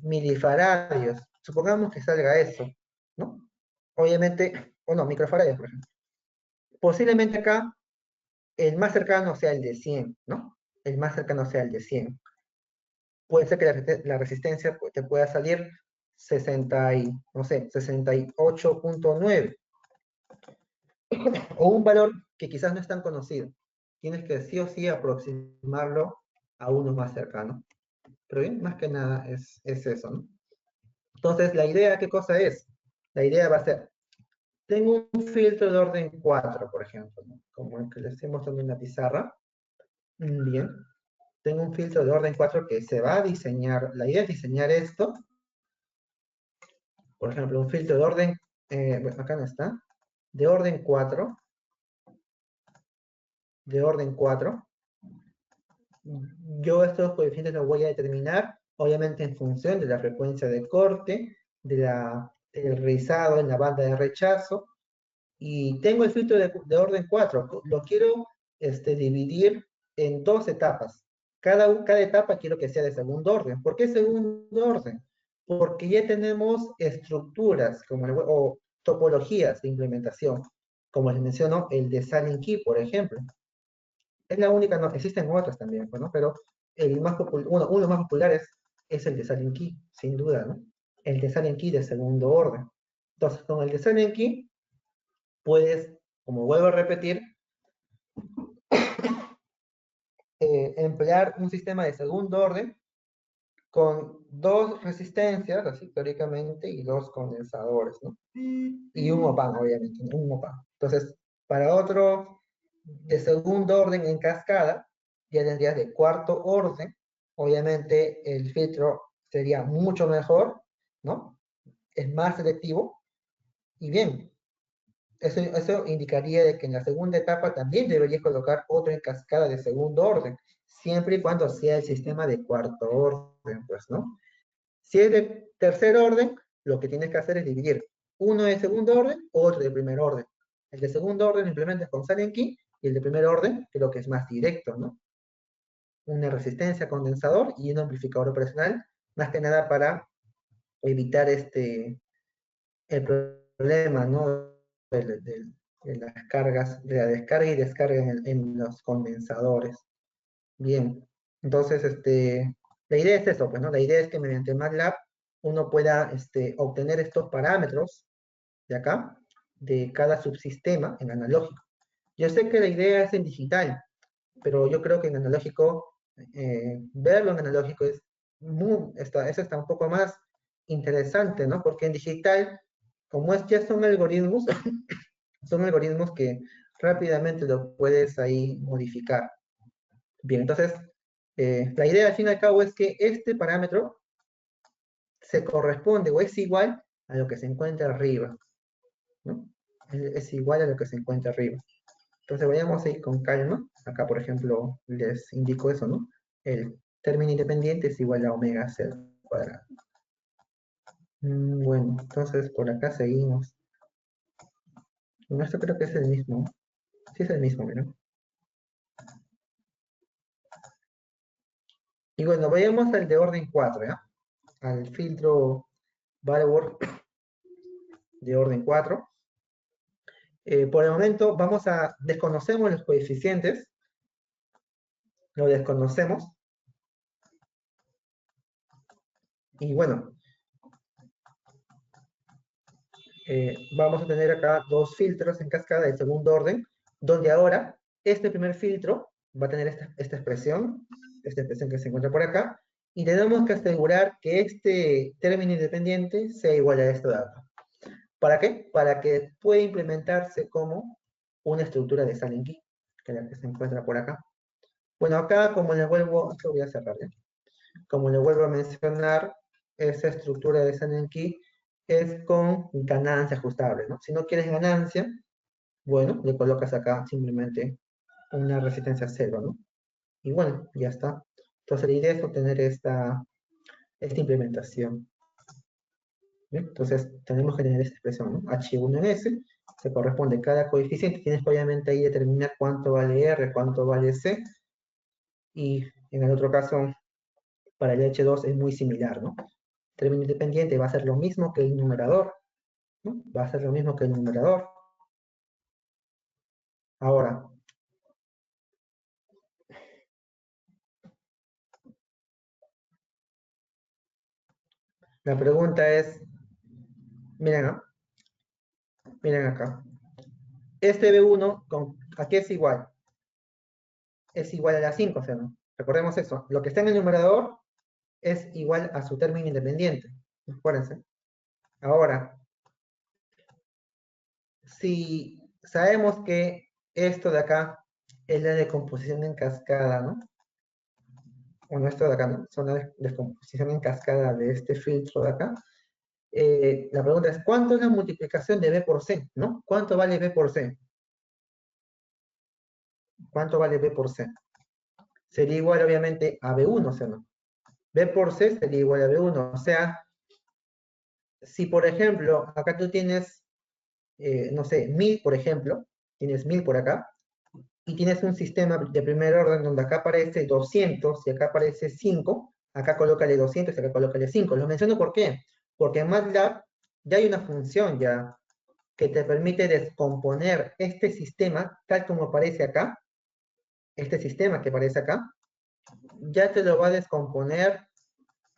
milifaradios. Supongamos que salga eso, ¿no? Obviamente, o no, microfaradios, por ejemplo. Posiblemente acá el más cercano sea el de 100, ¿no? El más cercano sea el de 100. Puede ser que la resistencia te pueda salir 60 y, no sé, 68.9 o un valor que quizás no es tan conocido. Tienes que sí o sí aproximarlo a uno más cercano. Pero bien, más que nada es eso, ¿no? Entonces, la idea, ¿qué cosa es? La idea va a ser, tengo un filtro de orden 4, por ejemplo, ¿no? Como el que les estoy mostrando en la pizarra. Bien, tengo un filtro de orden 4 que se va a diseñar, la idea es diseñar esto. Por ejemplo, un filtro de orden, bueno, acá no está, de orden 4, de orden 4. Yo estos coeficientes los voy a determinar, obviamente en función de la frecuencia de corte, del rizado en la banda de rechazo, y tengo el filtro de orden 4. Lo quiero dividir en dos etapas. Cada etapa quiero que sea de segundo orden. ¿Por qué segundo orden? Porque ya tenemos estructuras o topologías de implementación, como les menciono, el de Silent Key, por ejemplo. Es la única, no, existen otras también, pues, ¿no? Pero uno de los más populares es el de Silent Key, sin duda, ¿no? El de Silent Key de segundo orden. Entonces, con el de Silent Key, puedes, como vuelvo a repetir, emplear un sistema de segundo orden con dos resistencias, así teóricamente, y dos condensadores, ¿no? Y un OPAN, obviamente, ¿no? Un OPAN. Entonces, para otro de segundo orden en cascada, ya tendrías de cuarto orden, obviamente el filtro sería mucho mejor, ¿no? Es más selectivo, y bien, eso indicaría de que en la segunda etapa también deberías colocar otro en cascada de segundo orden, siempre y cuando sea el sistema de cuarto orden, pues, ¿no? Si es de tercer orden, lo que tienes que hacer es dividir uno de segundo orden, otro de primer orden. El de segundo orden implementas con Silent Key y el de primer orden creo que es más directo, ¿no? Una resistencia condensador y un amplificador operacional, más que nada para evitar el problema, ¿no? De las cargas, de la descarga y descarga en los condensadores. Bien, entonces, la idea es eso, pues, ¿no? La idea es que mediante MATLAB uno pueda obtener estos parámetros de acá, de cada subsistema en analógico. Yo sé que la idea es en digital, pero yo creo que en analógico, verlo en analógico eso está un poco más interesante, ¿no? Porque en digital, como ya son algoritmos, son algoritmos que rápidamente lo puedes ahí modificar. Bien, entonces, la idea al fin y al cabo es que este parámetro se corresponde o es igual a lo que se encuentra arriba, ¿no? Es igual a lo que se encuentra arriba. Entonces vayamos a ir con calma. Acá, por ejemplo, les indico eso, ¿no? El término independiente es igual a omega c cuadrado. Bueno, entonces por acá seguimos. Bueno, esto creo que es el mismo. Sí es el mismo, mira. Y bueno, vayamos al de orden 4, ¿ya? Al filtro Ballward de orden 4. Por el momento desconocemos los coeficientes, lo desconocemos. Y bueno, vamos a tener acá dos filtros en cascada de segundo orden, donde ahora este primer filtro va a tener esta expresión que se encuentra por acá, y tenemos que asegurar que este término independiente sea igual a esto de acá. ¿Para qué? Para que pueda implementarse como una estructura de Salenki, que es la que se encuentra por acá. Bueno, acá como le vuelvo, esto voy a cerrar ya. Como le vuelvo a mencionar, esa estructura de Salenki es con ganancia ajustable, ¿no? Si no quieres ganancia, bueno, le colocas acá simplemente una resistencia cero, ¿no? Y bueno, ya está. Entonces la idea es obtener esta implementación. ¿Bien? Entonces tenemos que tener esta expresión, ¿no? H1 en S, se corresponde a cada coeficiente, tienes que obviamente ahí determinar cuánto vale R, cuánto vale C, y en el otro caso, para el H2 es muy similar, ¿no? Término independiente va a ser lo mismo que el numerador, ¿no? Va a ser lo mismo que el numerador. Ahora, la pregunta es, miren, ¿no? Miren acá. Este B1, ¿a qué es igual? Es igual a la 5, ¿no? Recordemos eso. Lo que está en el numerador es igual a su término independiente. Acuérdense. Ahora, si sabemos que esto de acá es la decomposición en cascada, ¿no? Bueno, esto de acá, ¿no? Son la descomposición en cascada de este filtro de acá. La pregunta es, ¿cuánto es la multiplicación de B por C? ¿No? ¿Cuánto vale B por C? ¿Cuánto vale B por C? Sería igual, obviamente, a B1, ¿no? B por C sería igual a B1. O sea, si por ejemplo, acá tú tienes, no sé, 1000, por ejemplo, tienes 1000 por acá, y tienes un sistema de primer orden donde acá aparece 200 y acá aparece 5, acá colócale 200 y acá colócale 5. Lo menciono ¿por qué? Porque en MATLAB ya hay una función ya que te permite descomponer este sistema tal como aparece acá, este sistema que aparece acá, ya te lo va a descomponer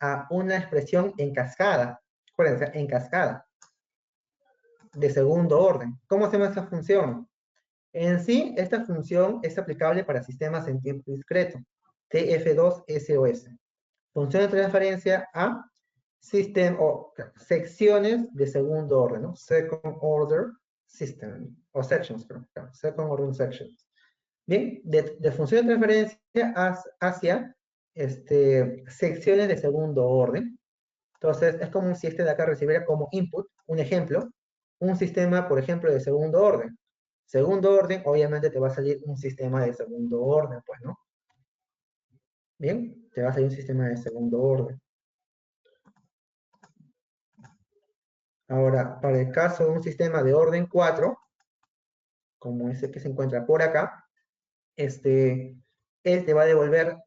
a una expresión en cascada. Acuérdense, en cascada, de segundo orden. ¿Cómo se llama esta función? En sí, esta función es aplicable para sistemas en tiempo discreto, TF2-SOS. Función de transferencia a secciones de segundo orden, ¿no? Second order system, o sections, perdón, second order sections. Bien, de función de transferencia hacia secciones de segundo orden. Entonces, es como si este de acá recibiera como input un ejemplo un sistema, por ejemplo, de segundo orden. Segundo orden, obviamente te va a salir un sistema de segundo orden, pues, ¿no? Bien, te va a salir un sistema de segundo orden. Ahora, para el caso de un sistema de orden 4, como ese que se encuentra por acá, él te va a devolver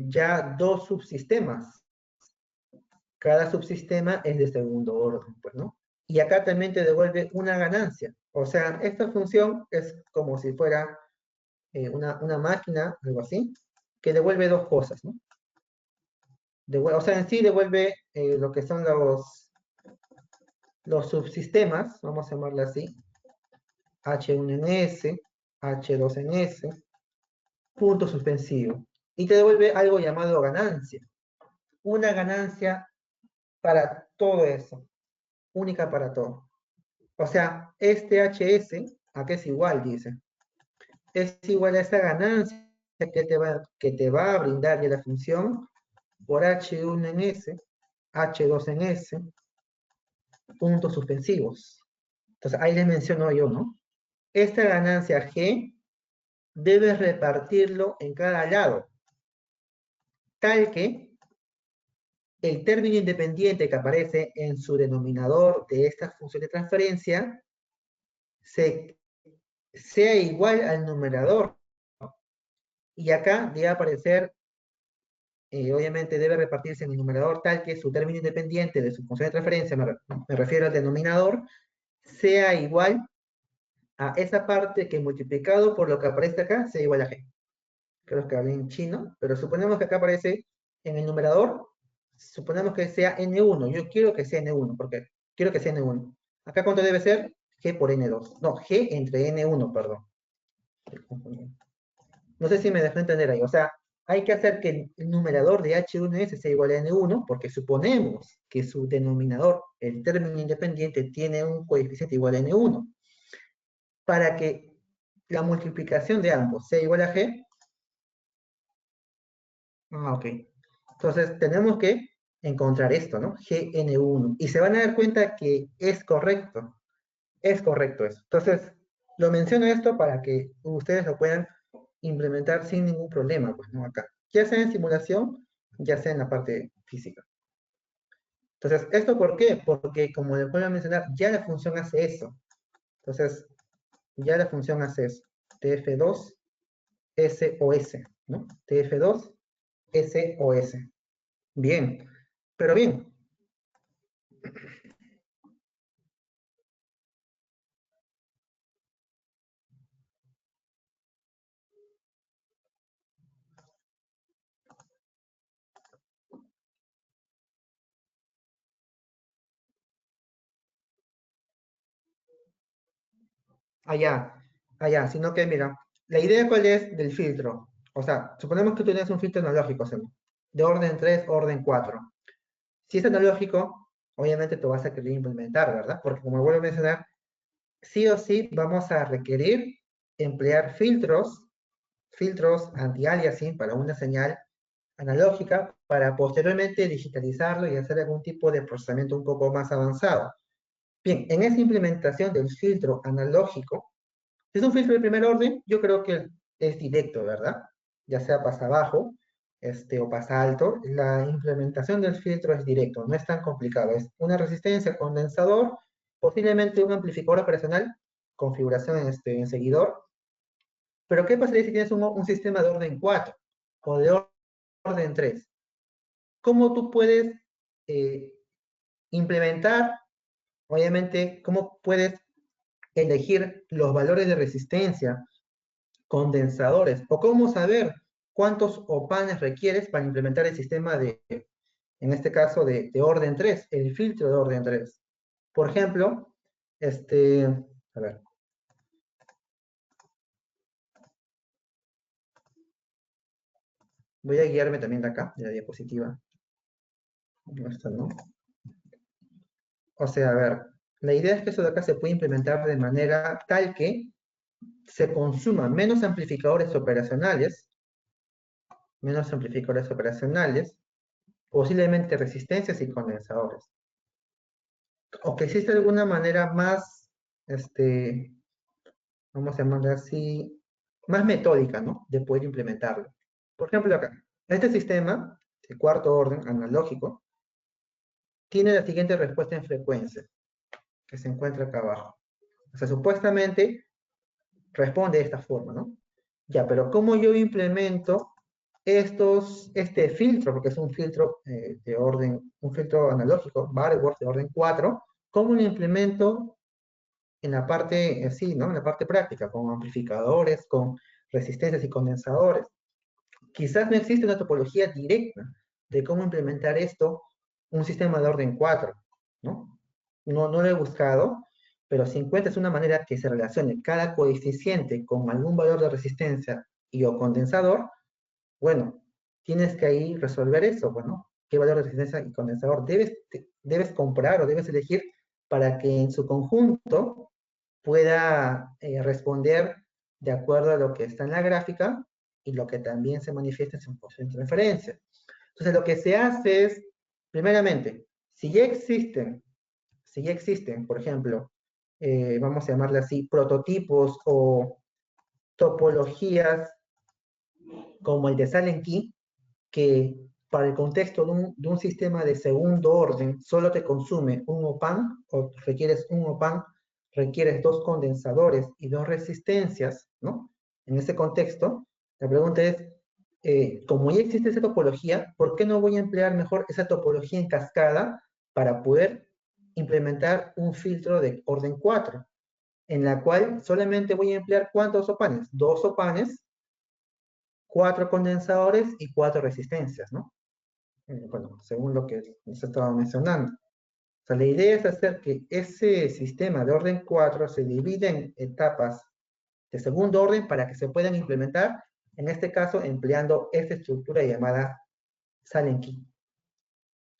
ya dos subsistemas. Cada subsistema es de segundo orden, pues, ¿no? Y acá también te devuelve una ganancia. O sea, esta función es como si fuera una máquina, algo así, que devuelve dos cosas, ¿no? O sea, en sí devuelve lo que son los subsistemas, vamos a llamarlo así, H1 en S, H2 en S, punto suspensivo. Y te devuelve algo llamado ganancia. Una ganancia para todo eso, única para todo. O sea, este HS, ¿a qué es igual? Dice. Es igual a esa ganancia que te va a brindar ya la función por H1 en S, H2 en S, puntos suspensivos. Entonces, ahí les menciono yo, ¿no? Esta ganancia G debes repartirlo en cada lado, tal que el término independiente que aparece en su denominador de esta función de transferencia sea igual al numerador. Y acá debe aparecer, obviamente debe repartirse en el numerador tal que su término independiente de su función de transferencia, me refiero al denominador, sea igual a esa parte que multiplicado por lo que aparece acá sea igual a G. Creo que hablé en chino, pero suponemos que acá aparece en el numerador, suponemos que sea N1. Yo quiero que sea N1, porque quiero que sea N1. Acá, ¿cuánto debe ser? G por N2. No, G entre N1, perdón. No sé si me dejó entender ahí. O sea, hay que hacer que el numerador de H1S sea igual a N1, porque suponemos que su denominador, el término independiente, tiene un coeficiente igual a N1. Para que la multiplicación de ambos sea igual a G. Ok. Entonces tenemos que encontrar esto, ¿no? GN1. Y se van a dar cuenta que es correcto. Es correcto eso. Entonces, lo menciono esto para que ustedes lo puedan implementar sin ningún problema, pues, ¿no? Acá. Ya sea en simulación, ya sea en la parte física. Entonces, ¿esto por qué? Porque, como les voy a mencionar, ya la función hace eso. Entonces, ya la función hace eso. TF2 SOS, ¿no? TF2 SOS. Bien, pero bien. Allá, allá, sino que mira, la idea cuál es del filtro. O sea, suponemos que tú tienes un filtro analógico, ¿sí? De orden 3, orden 4. Si es analógico, obviamente tú vas a querer implementar, ¿verdad? Porque como vuelvo a mencionar, sí o sí vamos a requerir emplear filtros anti-aliasing para una señal analógica para posteriormente digitalizarlo y hacer algún tipo de procesamiento un poco más avanzado. Bien, en esa implementación del filtro analógico, si es un filtro de primer orden, yo creo que es directo, ¿verdad? Ya sea pasa abajo o pasa alto, la implementación del filtro es directo, no es tan complicado. Es una resistencia, condensador, posiblemente un amplificador operacional, configuración en seguidor. Pero ¿qué pasaría si tienes un sistema de orden 4 o de orden 3? ¿Cómo tú puedes eh, implementar, obviamente, cómo puedes elegir los valores de resistencia, condensadores, o cómo saber cuántos opanes requieres para implementar el sistema en este caso, de orden 3, el filtro de orden 3? Por ejemplo, a ver, voy a guiarme también de acá, de la diapositiva. No, esta no. O sea, a ver, la idea es que eso de acá se puede implementar de manera tal que se consuman menos amplificadores operacionales, posiblemente resistencias y condensadores. o que existe alguna manera más, este, vamos a llamarla así, más metódica, ¿no? De poder implementarlo. Por ejemplo, acá, este sistema, el cuarto orden analógico, tiene la siguiente respuesta en frecuencia, que se encuentra acá abajo. O sea, supuestamente responde de esta forma, ¿no? Ya, pero ¿cómo yo implemento este filtro, porque es un filtro de orden, un filtro analógico, Butterworth de orden 4, ¿cómo lo implemento en la parte, sí, ¿no? En la parte práctica, con amplificadores, con resistencias y condensadores? Quizás no existe una topología directa de cómo implementar esto, un sistema de orden 4, ¿no? No lo he buscado, pero si encuentras una manera que se relacione cada coeficiente con algún valor de resistencia y o condensador, bueno, tienes que ahí resolver eso, bueno, qué valor de resistencia y condensador debes comprar o debes elegir para que en su conjunto pueda responder de acuerdo a lo que está en la gráfica y lo que también se manifiesta en su porcentaje de referencia. Entonces, lo que se hace es, primeramente, si ya existen, por ejemplo, vamos a llamarle así, prototipos o topologías como el de Silent Key, que para el contexto de un sistema de segundo orden solo te consume un OPAN o requieres un OPAN, requieres dos condensadores y dos resistencias, ¿no? En ese contexto, la pregunta es, como ya existe esa topología, ¿por qué no voy a emplear mejor esa topología en cascada para poder implementar un filtro de orden 4, en la cual solamente voy a emplear cuántos opanes? Dos opanes, cuatro condensadores y cuatro resistencias, ¿no? Bueno, según lo que se estaba mencionando. O sea, la idea es hacer que ese sistema de orden 4 se divida en etapas de segundo orden para que se puedan implementar, en este caso, empleando esta estructura llamada Silent Key.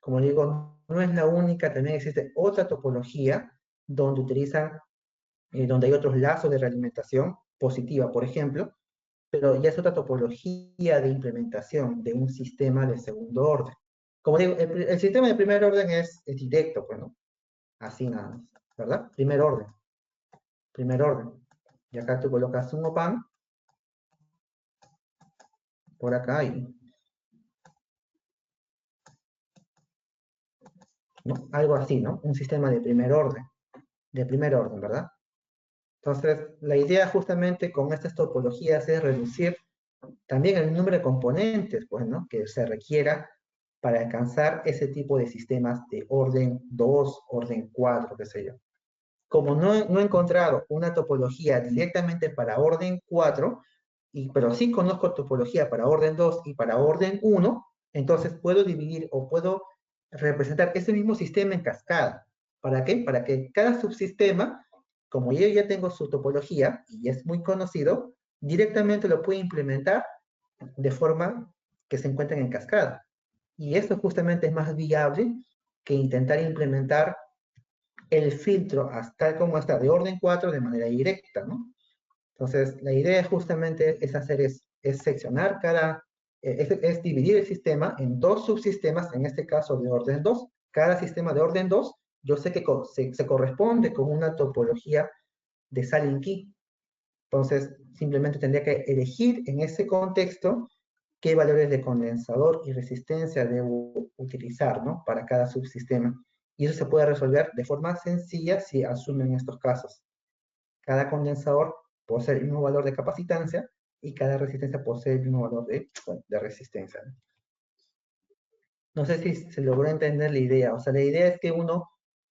Como digo, no es la única, también existe otra topología donde utilizan, donde hay otros lazos de realimentación positiva, por ejemplo, pero ya es otra topología de implementación de un sistema de segundo orden. Como digo, el sistema de primer orden es directo, pues, ¿no? Así nada más, ¿verdad? Primer orden, primer orden. Y acá tú colocas un OPAN, por acá, y, ¿no? Algo así, ¿no? Un sistema de primer orden, ¿verdad? Entonces, la idea justamente con estas topologías es reducir también el número de componentes, pues, ¿no? Que se requiera para alcanzar ese tipo de sistemas de orden 2, orden 4, qué sé yo. Como no he encontrado una topología directamente para orden 4, pero sí conozco topología para orden 2 y para orden 1, entonces puedo dividir o puedo representar ese mismo sistema en cascada. ¿Para qué? Para que cada subsistema, como yo ya tengo su topología y es muy conocido, directamente lo puedo implementar de forma que se encuentren en cascada. Y esto justamente es más viable que intentar implementar el filtro hasta como está de orden 4 de manera directa, ¿no? Entonces, la idea justamente es hacer es seccionar es dividir el sistema en dos subsistemas, en este caso de orden 2. Cada sistema de orden 2, yo sé que se corresponde con una topología de Silent Key. Entonces, simplemente tendría que elegir en ese contexto qué valores de condensador y resistencia debo utilizar, ¿no? Para cada subsistema. Y eso se puede resolver de forma sencilla si asumen estos casos. Cada condensador posee el mismo valor de capacitancia y cada resistencia posee el mismo valor de resistencia. No sé si se logró entender la idea. O sea, la idea es que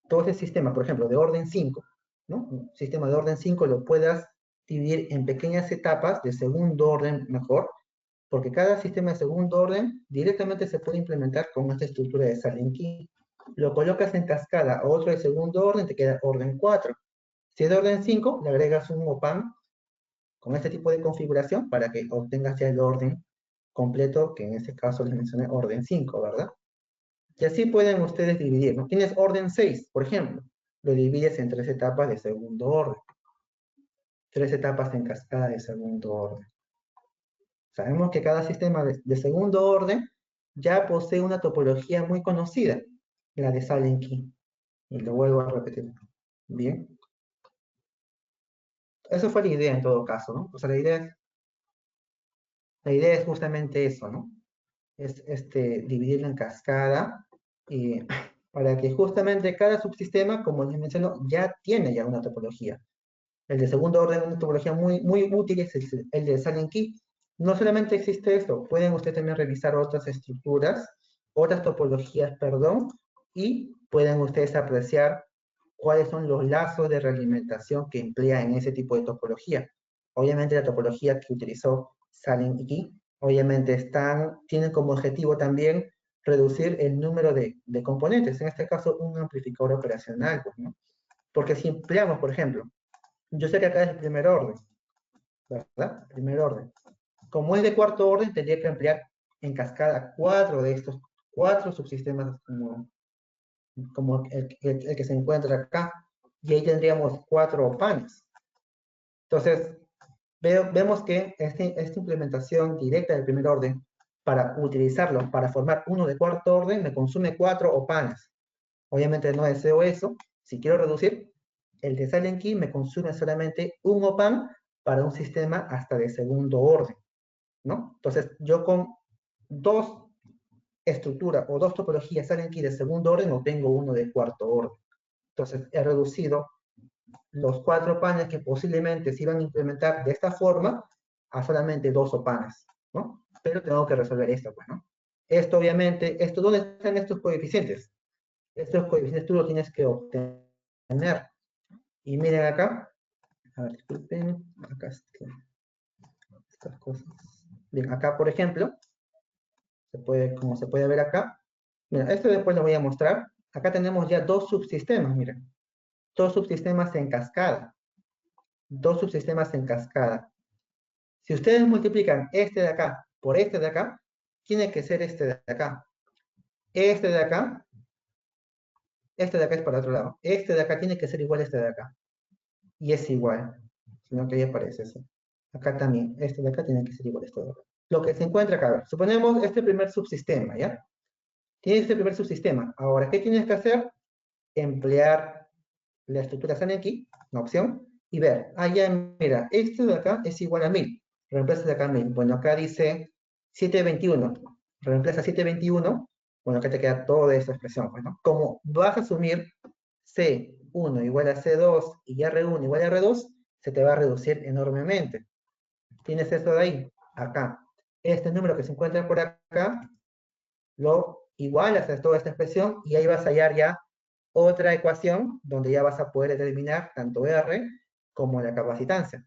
todo ese sistema, por ejemplo, de orden 5, ¿no? Un sistema de orden 5 lo puedas dividir en pequeñas etapas de segundo orden mejor, porque cada sistema de segundo orden directamente se puede implementar con esta estructura de Silent Key. Lo colocas en cascada a otro de segundo orden, te queda orden 4. Si es de orden 5, le agregas un OPAN con este tipo de configuración para que obtengas ya el orden completo, que en este caso les mencioné orden 5, ¿verdad? Y así pueden ustedes dividir, ¿no? Tienes orden 6, por ejemplo, lo divides en tres etapas de segundo orden, tres etapas en cascada de segundo orden. Sabemos que cada sistema de segundo orden ya posee una topología muy conocida, la de Silent Key. Y lo vuelvo a repetir. Bien. Eso fue la idea en todo caso, ¿no? O sea, la idea es justamente eso, ¿no? Es dividirlo en cascada y para que justamente cada subsistema, como les menciono, ya tiene ya una topología. El de segundo orden, una topología muy, muy útil es el de Silent Key. No solamente existe esto, pueden ustedes también revisar otras estructuras, otras topologías, perdón, y pueden ustedes apreciar cuáles son los lazos de realimentación que emplea en ese tipo de topología. Obviamente la topología que utilizó Silent Key, obviamente tienen como objetivo también reducir el número de componentes, en este caso un amplificador operacional, pues, ¿no? Porque si empleamos, por ejemplo, yo sé que acá es el primer orden, ¿verdad? Primer orden. Como es de cuarto orden, tendría que emplear en cascada 4 de estos 4 subsistemas como el que se encuentra acá. Y ahí tendríamos 4 panes. Entonces, vemos que esta implementación directa del primer orden, para utilizarlo para formar uno de cuarto orden, me consume 4 opanes. Obviamente no deseo eso. Si quiero reducir, el de Silent Key me consume solamente un OPAN para un sistema hasta de segundo orden, ¿no? Entonces, yo con dos estructuras o dos topologías Silent Key de segundo orden obtengo uno de cuarto orden. Entonces, he reducido los 4 panes que posiblemente se iban a implementar de esta forma a solamente 2 opanes, ¿no? Pero tengo que resolver esto, pues, ¿no? Esto, obviamente, ¿dónde están estos coeficientes? Estos coeficientes tú los tienes que obtener. Y miren acá, a ver, disculpen, acá estas cosas. Bien, acá, por ejemplo, como se puede ver acá, mira, esto después lo voy a mostrar. Acá tenemos ya dos subsistemas, miren. Dos subsistemas en cascada. Dos subsistemas en cascada. Si ustedes multiplican este de acá por este de acá, tiene que ser este de acá. Este de acá, este de acá es para el otro lado. Este de acá tiene que ser igual a este de acá. Y es igual, sino que ya aparece eso. Acá también, este de acá tiene que ser igual a este de acá. Lo que se encuentra acá, a ver, suponemos este primer subsistema, ¿ya? Tienes este primer subsistema. Ahora, ¿qué tienes que hacer? Emplear la estructura Zaneki, una opción, y ver, ya, mira, esto de acá es igual a 1000. Reemplaza de acá 1000. Bueno, acá dice 721. Reemplaza 721. Bueno, acá te queda toda esta expresión, pues, ¿no? Como vas a asumir C1 igual a C2 y R1 igual a R2, se te va a reducir enormemente. Tienes esto de ahí, acá. Este número que se encuentra por acá, lo igualas a toda esta expresión y ahí vas a hallar ya otra ecuación donde ya vas a poder determinar tanto R como la capacitancia.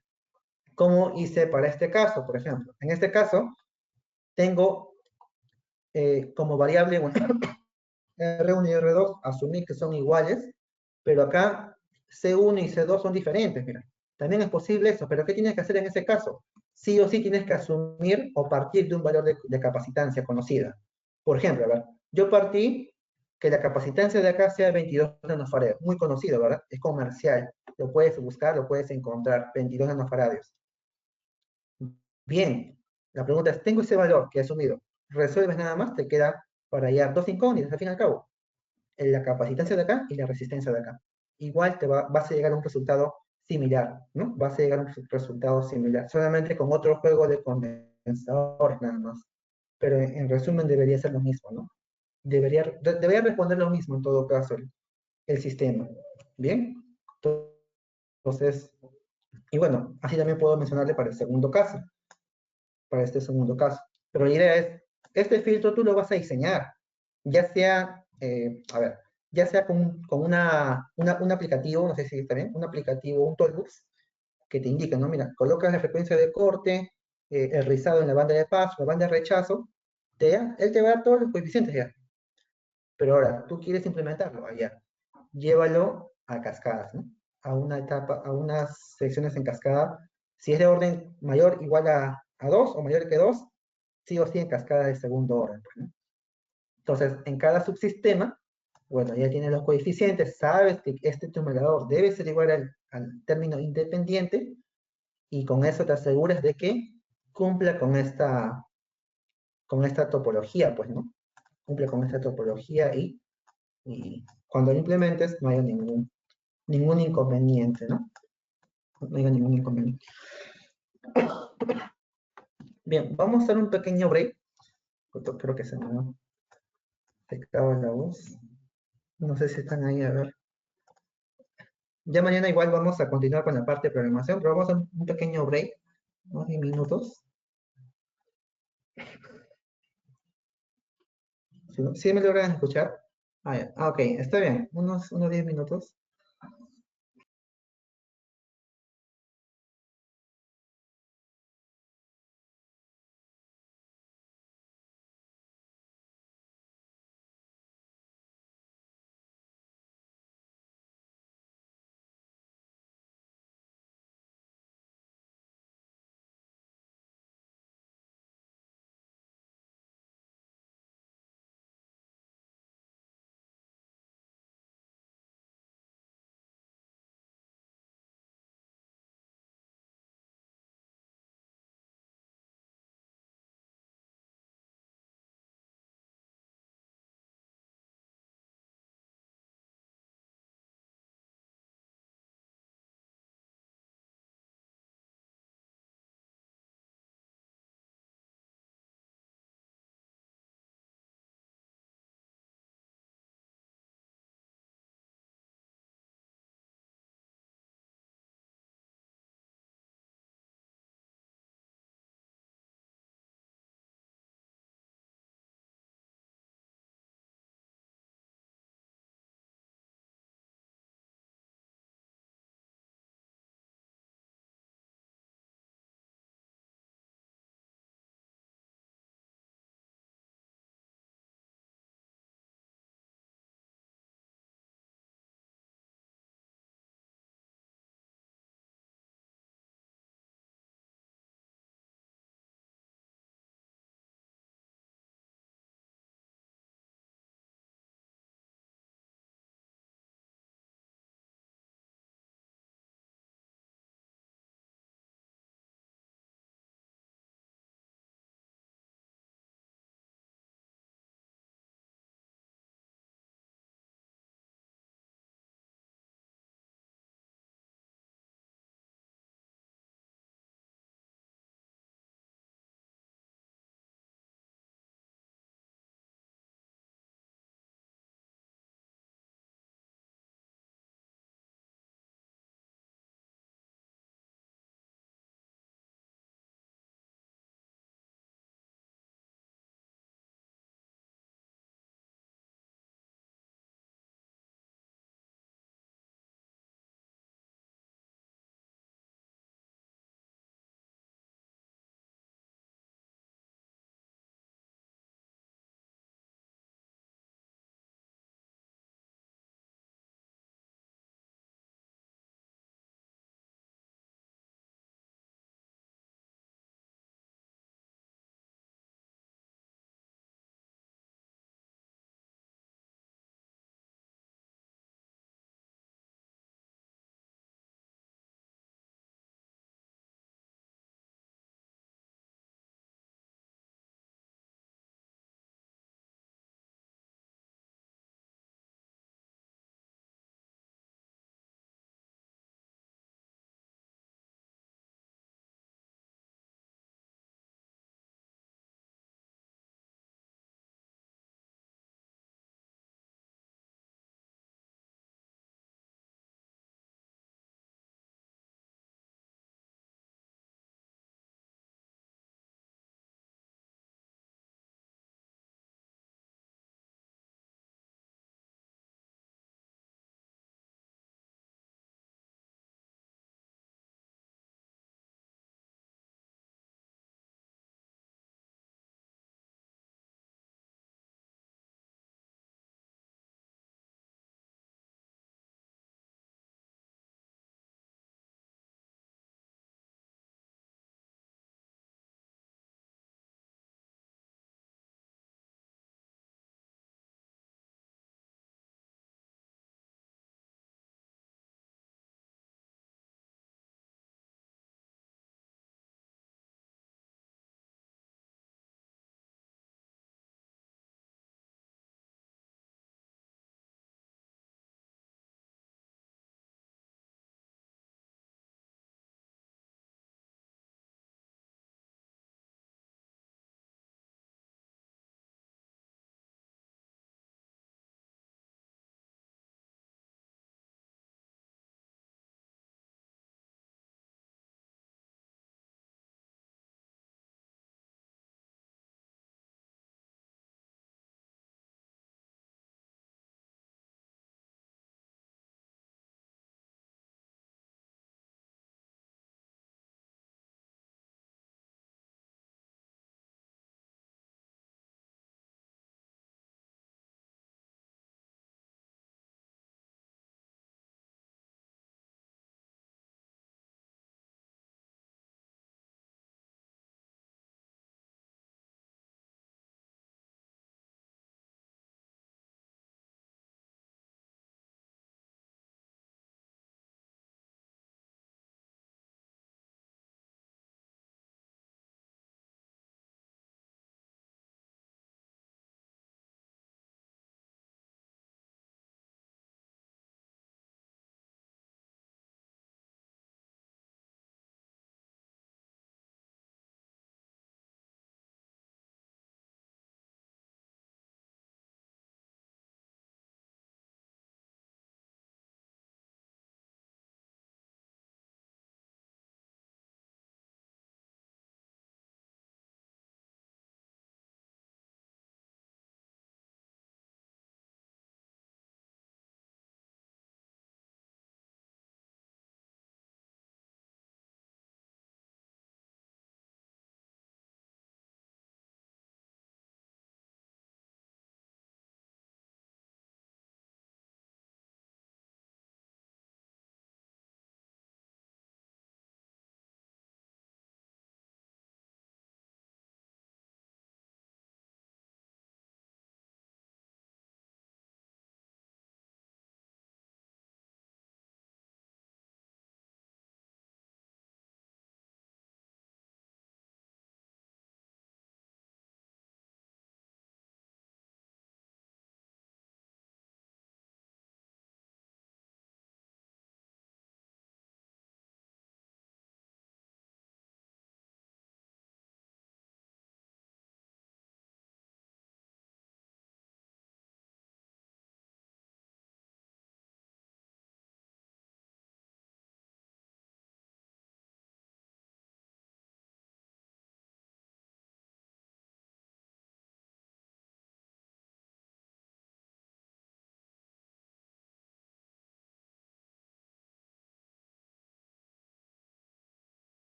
¿Cómo hice para este caso, por ejemplo? En este caso, tengo como variable, bueno, R1 y R2, asumí que son iguales, pero acá C1 y C2 son diferentes, mira. También es posible eso, pero ¿qué tienes que hacer en ese caso? Sí o sí tienes que asumir o partir de un valor de capacitancia conocida. Por ejemplo, a ver, yo partí que la capacitancia de acá sea 22 nanofarads, muy conocido, ¿verdad? Es comercial, lo puedes buscar, lo puedes encontrar, 22 nanofarads. Bien, la pregunta es, tengo ese valor que he asumido, resuelves nada más, te queda para hallar dos incógnitas, al fin y al cabo, la capacitancia de acá y la resistencia de acá. Igual vas a llegar a un resultado similar, ¿no? Vas a llegar a un resultado similar, solamente con otro juego de condensadores nada más. Pero en resumen debería ser lo mismo, ¿no? Debería responder lo mismo en todo caso el sistema. ¿Bien? Entonces, y bueno, así también puedo mencionarle para el segundo caso, para este segundo caso. Pero la idea es, este filtro tú lo vas a diseñar, ya sea, a ver, ya sea con un aplicativo, no sé si está bien, un aplicativo, un toolbox, que te indica, ¿no? Mira, colocas la frecuencia de corte, el rizado en la banda de paso, la banda de rechazo, él te va a dar todos los coeficientes ya. Pero ahora, tú quieres implementarlo allá, llévalo a cascadas, ¿no? A una etapa, a unas secciones en cascada. Si es de orden mayor igual a 2 o mayor que 2, sí o sí en cascada de segundo orden, pues, ¿no? Entonces, en cada subsistema, bueno, ya tienes los coeficientes, sabes que este numerador debe ser igual al término independiente, y con eso te aseguras de que cumpla con esta topología, pues, ¿no? Cumple con esta topología y cuando lo implementes no haya ningún inconveniente, ¿no? No haya ningún inconveniente. Bien, vamos a hacer un pequeño break. Creo que se me ha afectado la voz. No sé si están ahí, a ver. Ya mañana igual vamos a continuar con la parte de programación, pero vamos a un pequeño break, unos 10 minutos. ¿Sí me logran escuchar? Ok, está bien, unos 10 minutos.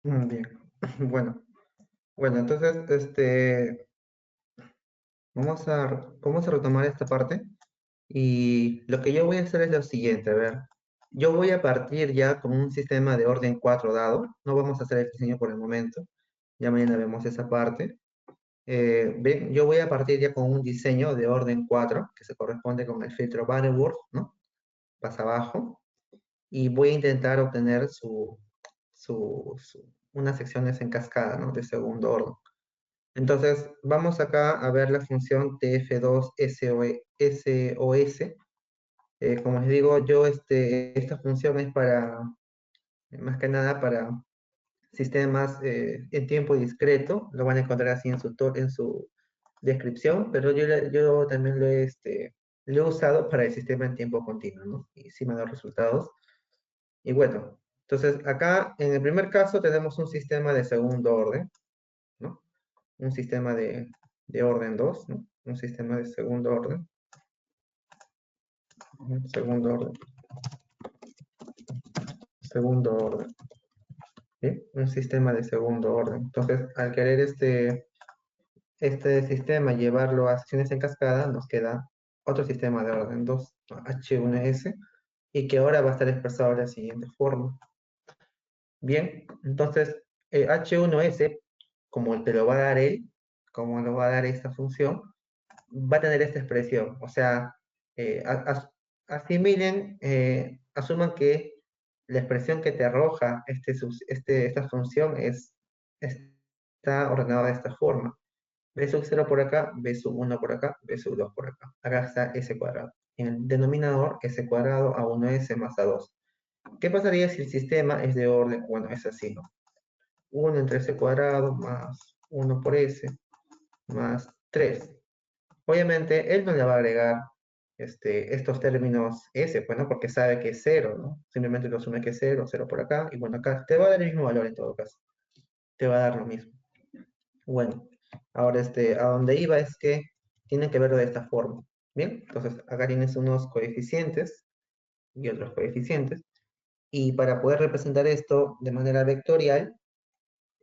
Bien. Bueno, bueno, entonces, vamos a retomar esta parte. Y lo que yo voy a hacer es lo siguiente, a ver. Yo voy a partir ya con un sistema de orden 4 dado. No vamos a hacer el diseño por el momento. Ya mañana vemos esa parte. Ven, yo voy a partir ya con un diseño de orden 4 que se corresponde con el filtro Butterworth, ¿no? Pasa abajo. Y voy a intentar obtener unas secciones en cascada, ¿no? De segundo orden. Entonces, vamos acá a ver la función TF2SOS. Como les digo, yo esta función es para, más que nada, para sistemas en tiempo discreto. Lo van a encontrar así en su descripción, pero yo también lo he usado para el sistema en tiempo continuo, ¿no? Y sí me da resultados. Y bueno, entonces acá en el primer caso tenemos un sistema de segundo orden, ¿no? Un sistema de orden 2, ¿no? Un sistema de segundo orden, segundo orden, ¿sí? Un sistema de segundo orden. Entonces, al querer este sistema llevarlo a secciones en cascada, nos queda otro sistema de orden 2, ¿no? H1S, y que ahora va a estar expresado de la siguiente forma. Bien, entonces H1S, como te lo va a dar él, como lo va a dar esta función, va a tener esta expresión. O sea, asimilen, asuman que la expresión que te arroja esta función está ordenada de esta forma. B sub 0 por acá, B sub 1 por acá, B sub 2 por acá. Acá está S cuadrado. En el denominador, S cuadrado A1S más A2. ¿Qué pasaría si el sistema es de orden? Bueno, es así, ¿no? 1 entre S cuadrado más 1 por S más 3. Obviamente, él no le va a agregar estos términos S, pues, ¿no? Porque sabe que es 0, ¿no? Simplemente lo asume que es 0, 0 por acá, y bueno, acá te va a dar el mismo valor en todo caso. Te va a dar lo mismo. Bueno, ahora a donde iba es que tienen que verlo de esta forma. Bien, entonces acá tienes unos coeficientes y otros coeficientes. Y para poder representar esto de manera vectorial,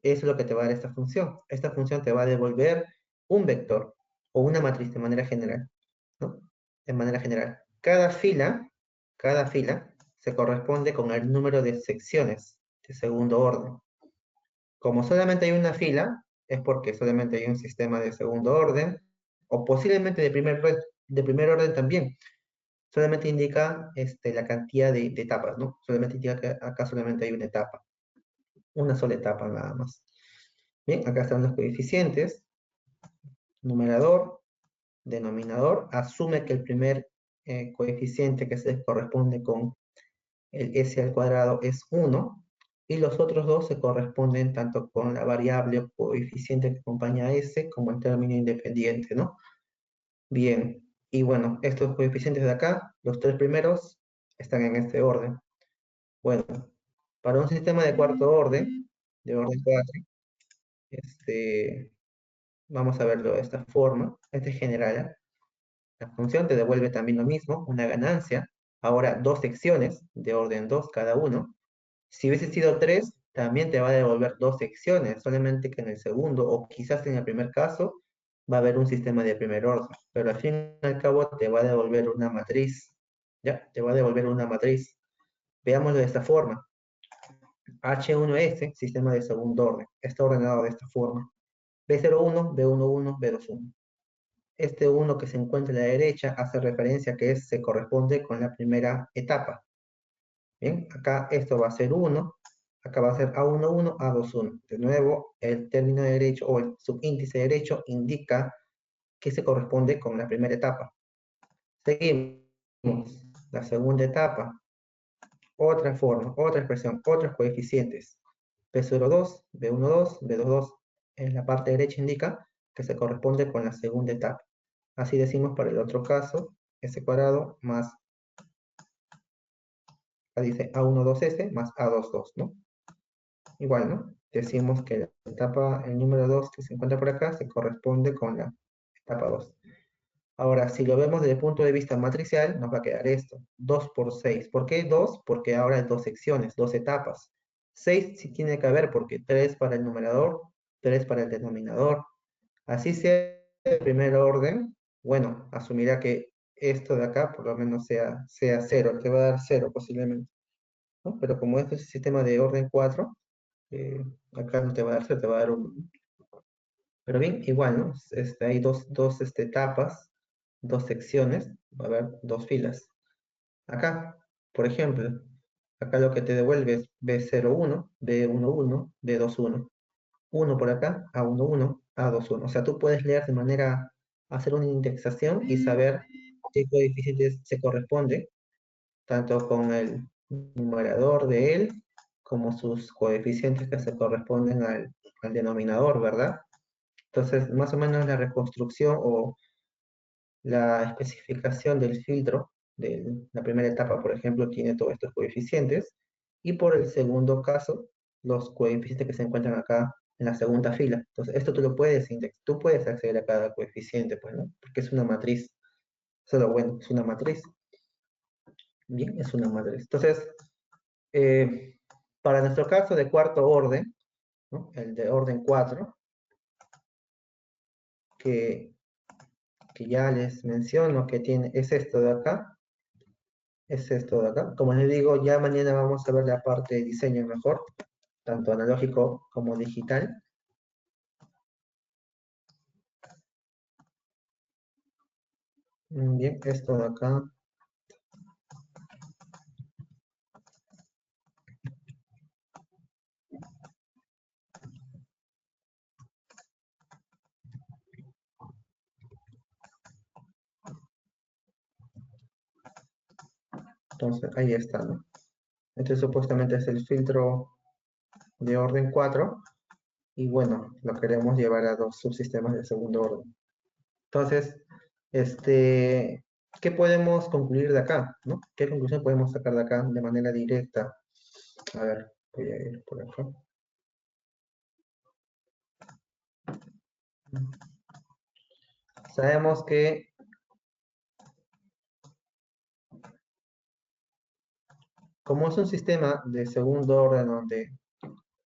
es lo que te va a dar esta función. Esta función te va a devolver un vector o una matriz de manera general, ¿no? De manera general. Cada fila se corresponde con el número de secciones de segundo orden. Como solamente hay una fila, es porque solamente hay un sistema de segundo orden, o posiblemente de primer orden también. Solamente indica la cantidad de etapas, ¿no? Solamente indica que acá solamente hay una etapa, una sola etapa nada más. Bien, acá están los coeficientes, numerador, denominador, asume que el primer coeficiente que se corresponde con el s al cuadrado es 1, y los otros dos se corresponden tanto con la variable o coeficiente que acompaña a s como el término independiente, ¿no? Bien, y bueno, estos coeficientes de acá, los tres primeros, están en este orden. Bueno, para un sistema de cuarto orden, de orden 4, vamos a verlo de esta forma. Este es general, ¿eh? La función te devuelve también lo mismo, una ganancia. Ahora, dos secciones de orden 2 cada uno. Si hubiese sido 3, también te va a devolver dos secciones, solamente que en el segundo, o quizás en el primer caso, va a haber un sistema de primer orden. Pero al fin y al cabo te va a devolver una matriz. ¿Ya? Te va a devolver una matriz. Veámoslo de esta forma. H1S, sistema de segundo orden, está ordenado de esta forma. B01, B11, B21. Este 1 que se encuentra a la derecha hace referencia que se corresponde con la primera etapa. Bien, acá esto va a ser 1, acá va a ser A11, A21. De nuevo, el término derecho o el subíndice derecho indica que se corresponde con la primera etapa. Seguimos. La segunda etapa. Otra forma, otra expresión, otros coeficientes. B02, B12, B22. En la parte derecha indica que se corresponde con la segunda etapa. Así decimos para el otro caso, s cuadrado más, acá dice A12S más A22, ¿no? Igual, ¿no? Decimos que la etapa, el número 2 que se encuentra por acá, se corresponde con la etapa 2. Ahora, si lo vemos desde el punto de vista matricial, nos va a quedar esto, 2 por 6. ¿Por qué 2? Porque ahora hay dos secciones, dos etapas. 6 sí tiene que haber porque 3 para el numerador, 3 para el denominador. Así sea el primer orden, bueno, asumirá que esto de acá por lo menos sea 0, te va a dar 0 posiblemente, ¿no? Pero como este es un sistema de orden 4, acá no te va a dar 0, te va a dar 1. Pero bien, igual, ¿no? Hay dos etapas, dos secciones, va a haber dos filas. Acá, por ejemplo, acá lo que te devuelve es B01, B11, B21. Uno por acá, A11, A21. O sea, tú puedes leer de manera, hacer una indexación y saber qué coeficientes se corresponde, tanto con el numerador de él, como sus coeficientes que se corresponden al denominador, ¿verdad? Entonces, más o menos la reconstrucción o la especificación del filtro de la primera etapa, por ejemplo, tiene todos estos coeficientes, y por el segundo caso, los coeficientes que se encuentran acá en la segunda fila. Entonces, esto tú lo puedes indexar, tú puedes acceder a cada coeficiente, pues, ¿no? Porque es una matriz. Solo bueno, es una matriz. Bien, es una matriz. Entonces, eh, para nuestro caso de cuarto orden, ¿no? El de orden 4, que, que ya les menciono que tiene, es esto de acá, es esto de acá. Como les digo, ya mañana vamos a ver la parte de diseño mejor, tanto analógico como digital. Bien, esto de acá. Entonces, ahí está, ¿no? Este supuestamente es el filtro de orden 4 y bueno, lo queremos llevar a dos subsistemas de segundo orden. Entonces, este, ¿qué podemos concluir de acá, ¿no? ¿Qué conclusión podemos sacar de acá de manera directa? A ver, voy a ir por acá. Sabemos que como es un sistema de segundo orden donde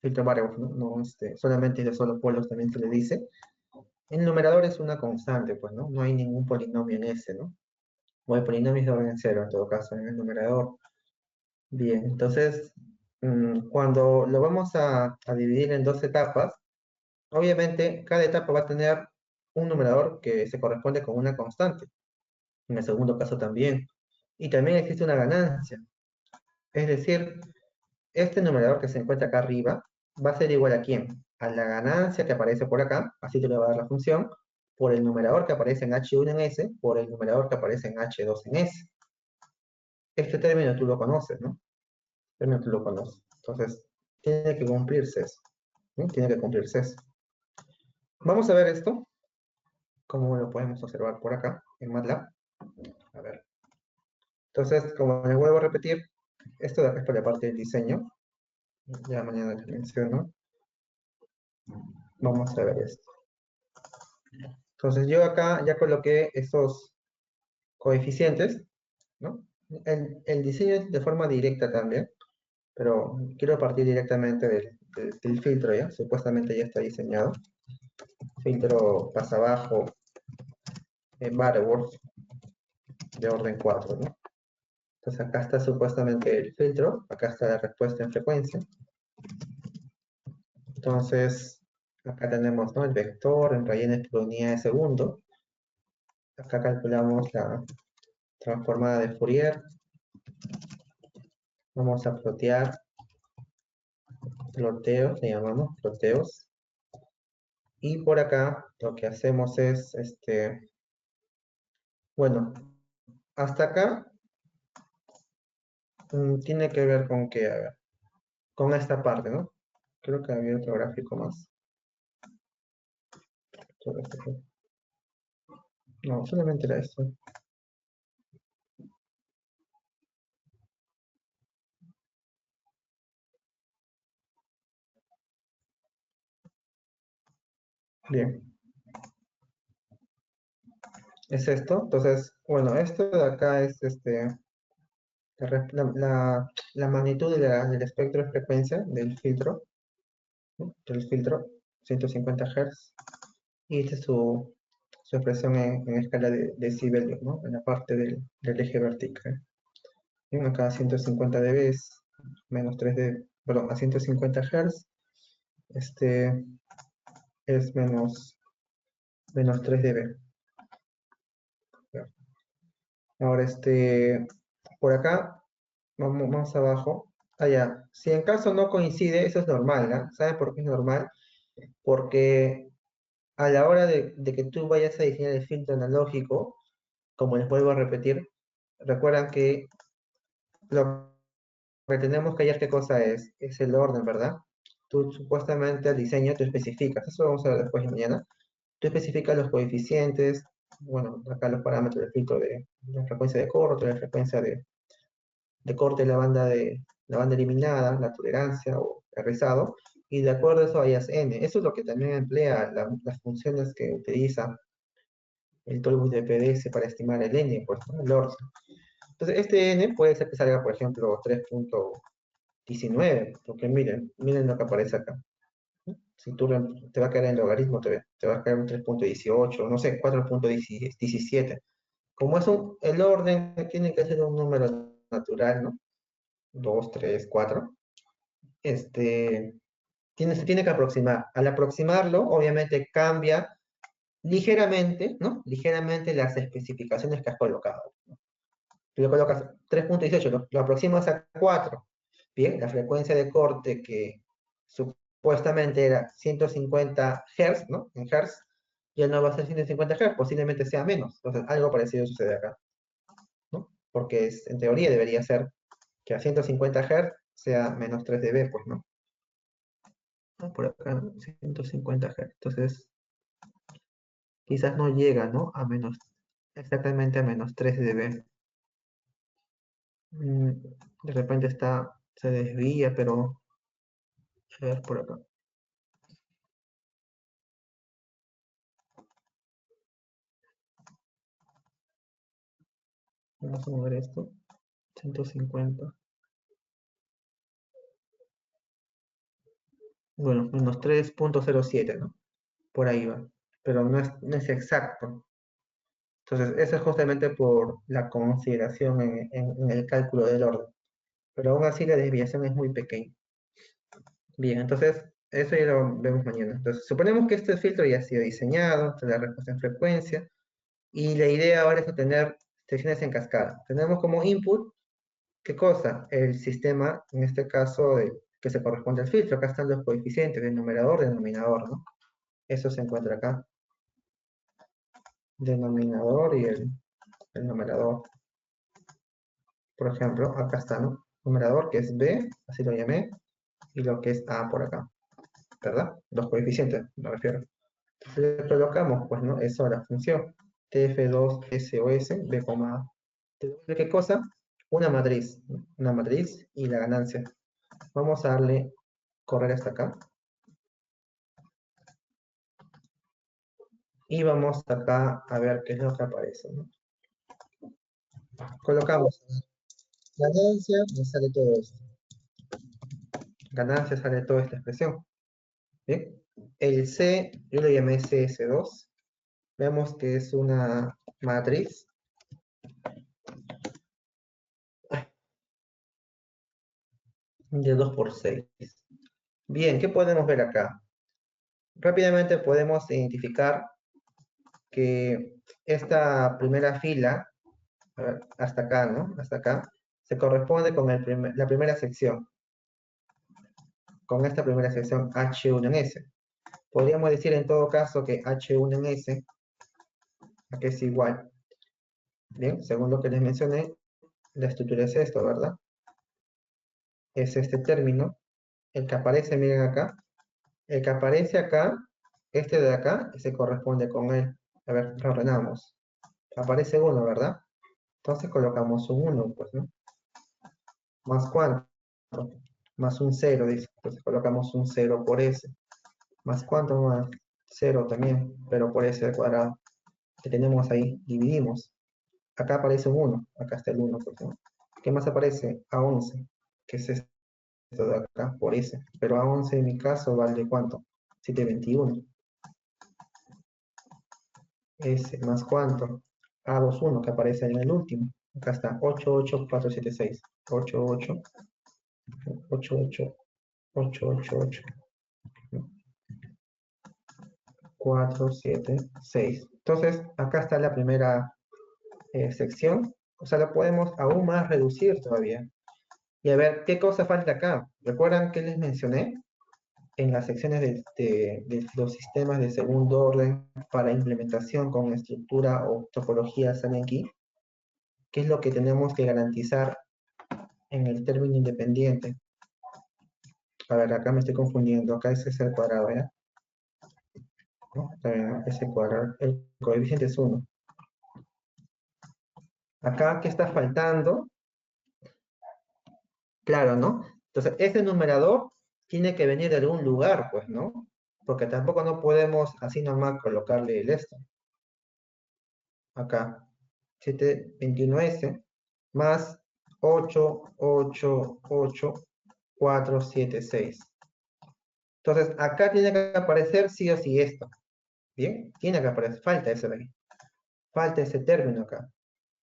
filtro variables, ¿no? No, solamente de solo polos también se le dice. El numerador es una constante, pues, ¿no? No hay ningún polinomio en ese, ¿no? O hay polinomios de orden cero, en todo caso, en el numerador. Bien, entonces, cuando lo vamos a dividir en dos etapas, obviamente cada etapa va a tener un numerador que se corresponde con una constante. En el segundo caso también. Y también existe una ganancia. Es decir, este numerador que se encuentra acá arriba va a ser igual a quién? A la ganancia que aparece por acá, así te le va a dar la función, por el numerador que aparece en H1 en S, por el numerador que aparece en H2 en S. Este término tú lo conoces, ¿no? Este término tú lo conoces. Entonces, tiene que cumplirse eso. ¿Sí? Tiene que cumplirse eso. Vamos a ver esto, como lo podemos observar por acá, en MATLAB. A ver. Entonces, como les vuelvo a repetir, esto de acá es por la parte del diseño. Ya mañana les menciono. Vamos a ver esto. Entonces yo acá ya coloqué estos coeficientes, ¿no? El diseño es de forma directa también, pero quiero partir directamente del filtro, ¿ya? Supuestamente ya está diseñado. Filtro pasa abajo en variables de orden 4, ¿no? Entonces acá está supuestamente el filtro, acá está la respuesta en frecuencia. Entonces, acá tenemos, ¿no? El vector en raíces por unidad de segundo. Acá calculamos la transformada de Fourier. Vamos a plotear ploteos, le llamamos ploteos. Y por acá lo que hacemos es, bueno, hasta acá tiene que ver con que, a ver, con esta parte, ¿no? Creo que había otro gráfico más. No, solamente era esto. Bien, es esto. Entonces, bueno, esto de acá es la magnitud del espectro de frecuencia del filtro, ¿no? Del filtro, 150 Hz, y esta es su expresión en escala de decibelios, ¿no? En la parte del eje vertical. Bien, acá 150 dB es menos 3 dB, perdón, a 150 Hz, este es menos 3 dB. Ahora, por acá, vamos abajo. Allá, si en caso no coincide, eso es normal, ¿no? ¿Saben por qué es normal? Porque a la hora de que tú vayas a diseñar el filtro analógico, como les vuelvo a repetir, recuerdan que lo que tenemos que hallar qué cosa es el orden, ¿verdad? Tú supuestamente al diseño tú especificas, eso vamos a ver después mañana, tú especificas los coeficientes, bueno, acá los parámetros del filtro de la frecuencia de corte, la frecuencia de corte de la banda eliminada, la tolerancia o el rizado, y de acuerdo a eso hayas n. Eso es lo que también emplea las funciones que utiliza el Tollbooth de PDS para estimar el n, pues, ¿no? El orden. Entonces, este n puede ser que salga, por ejemplo, 3.19, porque miren lo que aparece acá. Si tú te va a caer en logaritmo, te va a caer un 3.18, no sé, 4.17. Como el orden tiene que ser un número natural, ¿no? 2, 3, 4. Se tiene que aproximar. Al aproximarlo, obviamente cambia ligeramente, ¿no? Ligeramente las especificaciones que has colocado. Si lo colocas 3.18, lo aproximas a 4. Bien, la frecuencia de corte que supuestamente era 150 Hz, ¿no? En Hz, ya no va a ser 150 Hz, posiblemente sea menos. Entonces, algo parecido sucede acá, ¿no? Porque en teoría debería ser que a 150 Hz sea menos 3 dB, pues, ¿no? Por acá, 150 Hz. Entonces, quizás no llega, ¿no? Exactamente a menos 3 dB. De repente se desvía, pero a ver por acá. Vamos a mover esto. 150. Bueno, menos 3.07, ¿no? Por ahí va. Pero no es exacto. Entonces, eso es justamente por la consideración en el cálculo del orden. Pero aún así la desviación es muy pequeña. Bien, entonces eso ya lo vemos mañana. Entonces, suponemos que este filtro ya ha sido diseñado, está la respuesta en frecuencia, y la idea ahora es obtener secciones en cascada. Tenemos como input, ¿qué cosa? El sistema, en este caso, que se corresponde al filtro. Acá están los coeficientes del numerador, denominador, ¿no? Eso se encuentra acá. Denominador y el numerador. Por ejemplo, acá está, ¿no? Numerador que es B, así lo llamé, y lo que es A por acá, ¿verdad? Los coeficientes, me refiero. Le colocamos, pues, ¿no? Eso a la función tf2 b, A. ¿Te devuelve qué cosa? Una matriz, ¿no? Una matriz y la ganancia. Vamos a darle correr hasta acá. Y vamos acá a ver qué es lo que aparece, ¿no? Colocamos ganancia, me sale todo esto. Ganancia sale toda esta expresión. ¿Bien? El C, yo le llamé CS2. Vemos que es una matriz de 2 por 6. Bien, ¿qué podemos ver acá? Rápidamente podemos identificar que esta primera fila, a ver, hasta acá, ¿no? Hasta acá, se corresponde con la primera sección, con esta primera sección H1 en S. Podríamos decir en todo caso que H1 en S, aquí es igual. Bien, según lo que les mencioné, la estructura es esto, ¿verdad? Es este término, el que aparece, miren acá, el que aparece acá, este de acá, se corresponde con él. A ver, reordenamos. Aparece 1, ¿verdad? Entonces colocamos un 1, pues, ¿no? ¿Más cuánto? Más un 0, dice. Entonces colocamos un 0 por S. ¿Más cuánto más? 0 también, pero por S al cuadrado. Que tenemos ahí, dividimos. Acá aparece un 1, acá está el 1, pues, ¿no? ¿Qué más aparece? A11, que es esto de acá, por ese. Pero A11 en mi caso vale ¿cuánto? 721. S más ¿cuánto? A21 que aparece en el último. Acá está, 88476. 88, 88, 888, 476. Entonces, acá está la primera sección. O sea, la podemos aún más reducir todavía. Y a ver, ¿qué cosa falta acá? ¿Recuerdan que les mencioné en las secciones de los sistemas de segundo orden para implementación con estructura o topología Silent Key? ¿Qué es lo que tenemos que garantizar en el término independiente? A ver, acá me estoy confundiendo. Acá ese es el cuadrado, ¿ya? ¿No? Está bien, ese cuadrado. El coeficiente es 1. Acá, ¿qué está faltando? Claro, ¿no? Entonces, ese numerador tiene que venir de algún lugar, pues, ¿no? Porque tampoco no podemos así nomás colocarle el esto. Acá, 721S más 888476. Entonces, acá tiene que aparecer sí o sí esto. ¿Bien? Tiene que aparecer, falta ese de ahí. Falta ese término acá.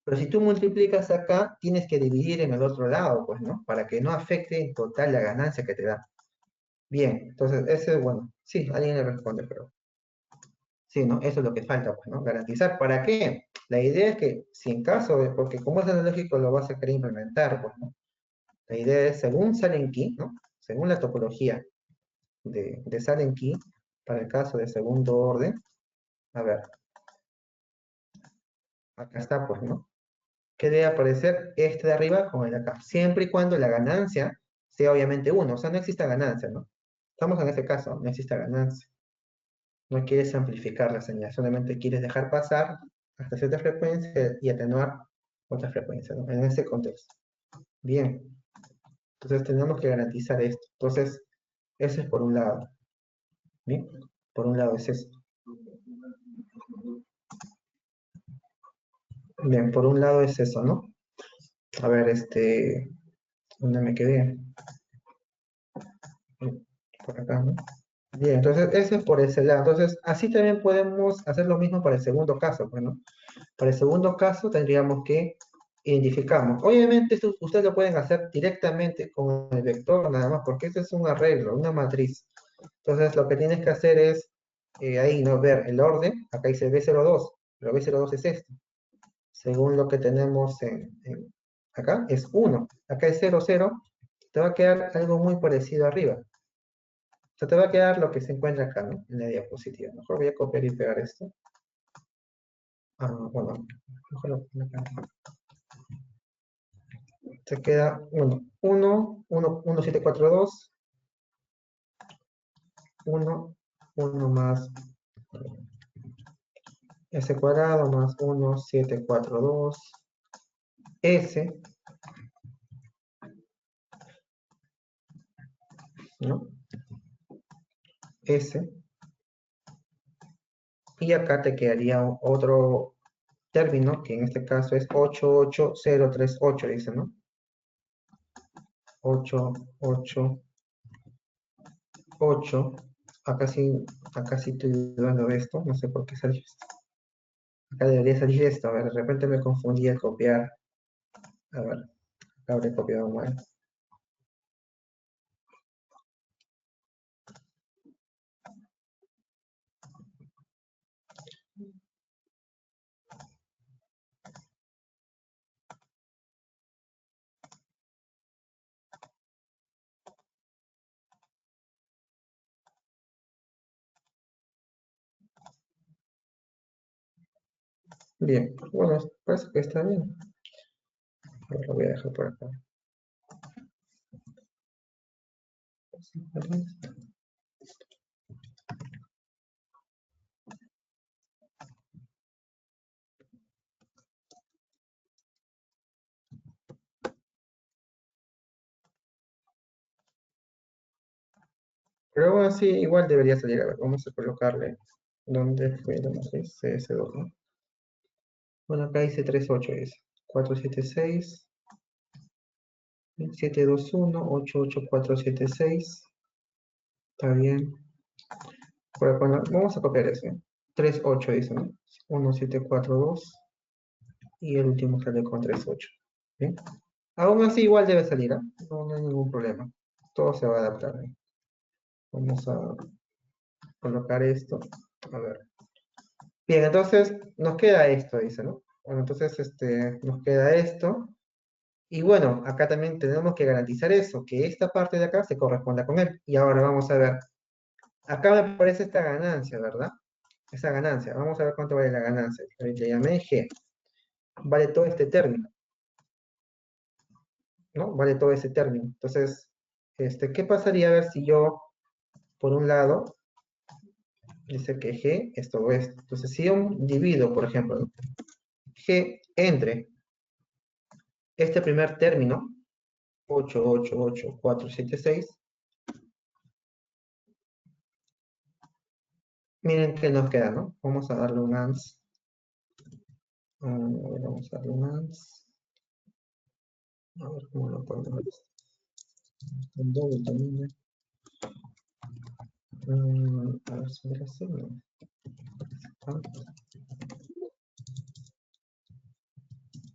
Pero si tú multiplicas acá, tienes que dividir en el otro lado, pues, ¿no? Para que no afecte en total la ganancia que te da. Bien, entonces ese, bueno, sí, alguien le responde, pero sí, ¿no? Eso es lo que falta, pues, ¿no? Garantizar. ¿Para qué? La idea es que si en caso de, porque como es analógico lo vas a querer implementar, pues, ¿no? La idea es, según Silent Key, ¿no? Según la topología de Silent Key, para el caso de segundo orden, a ver, acá está, pues, ¿no? Que debe aparecer este de arriba con el de acá, siempre y cuando la ganancia sea obviamente 1, o sea, no exista ganancia, ¿no? Estamos en este caso, no existe ganancia. No quieres amplificar la señal, solamente quieres dejar pasar hasta cierta frecuencia y atenuar otra frecuencia, ¿no? En ese contexto. Bien, entonces tenemos que garantizar esto. Entonces, eso es por un lado. Bien, por un lado es eso. Bien, por un lado es eso, ¿no? A ver, ¿dónde me quedé? Por acá, ¿no? Bien, entonces eso es por ese lado. Entonces, así también podemos hacer lo mismo para el segundo caso, pues, ¿no? Para el segundo caso tendríamos que identificamos. Obviamente esto ustedes lo pueden hacer directamente con el vector nada más, porque este es un arreglo, una matriz. Entonces lo que tienes que hacer es ahí, ¿no? Ver el orden. Acá dice B02, pero B02 es esto. Según lo que tenemos acá, es 1. Acá es 00. Te va a quedar algo muy parecido arriba. O sea, te va a quedar lo que se encuentra acá, ¿no? En la diapositiva. Mejor voy a copiar y pegar esto. Ah, bueno, mejor lo pongo acá. Se queda 1, 1, 1, 1, 7, 4, 2, 1, 1 más s cuadrado más 1, 7, 4, 2, s, ¿no? S, y acá te quedaría otro término, que en este caso es 88038, dice, ¿no? 8, 8, 8, acá sí estoy dudando de esto, no sé por qué salió esto. Acá debería salir esto, a ver, de repente me confundí al copiar, a ver, acá habré copiado mal. Bien, bueno, parece que está bien. Ahora lo voy a dejar por acá. Pero bueno, sí, igual debería salir. A ver, vamos a colocarle. ¿Dónde fue la matriz? CS2, ¿no? Bueno, acá dice 38, es 476. 721, 88476. Está bien. Bueno, vamos a copiar eso. 38 dice, ¿no? 1742. Y el último sale con 38. ¿Bien? Aún así igual debe salir, ¿ah? No, no hay ningún problema. Todo se va a adaptar. ¿Eh? Vamos a colocar esto. A ver. Bien, entonces nos queda esto, dice, ¿no? Bueno, entonces nos queda esto. Y bueno, acá también tenemos que garantizar eso, que esta parte de acá se corresponda con él. Y ahora vamos a ver. Acá me aparece esta ganancia, ¿verdad? Esa ganancia. Vamos a ver cuánto vale la ganancia. Le llamé G. Vale todo este término, ¿no? Vale todo ese término. Entonces, ¿qué pasaría a ver si yo, por un lado, dice que G es todo esto? Entonces, si yo divido, por ejemplo, ¿no? G entre este primer término, 8, 8, 8, 4, 7, 6, miren que nos queda, ¿no? Vamos a darle un ANS. Vamos a darle un ANS. A ver cómo lo podemos ver. Un doble también. A ver si me lo sé, ¿no?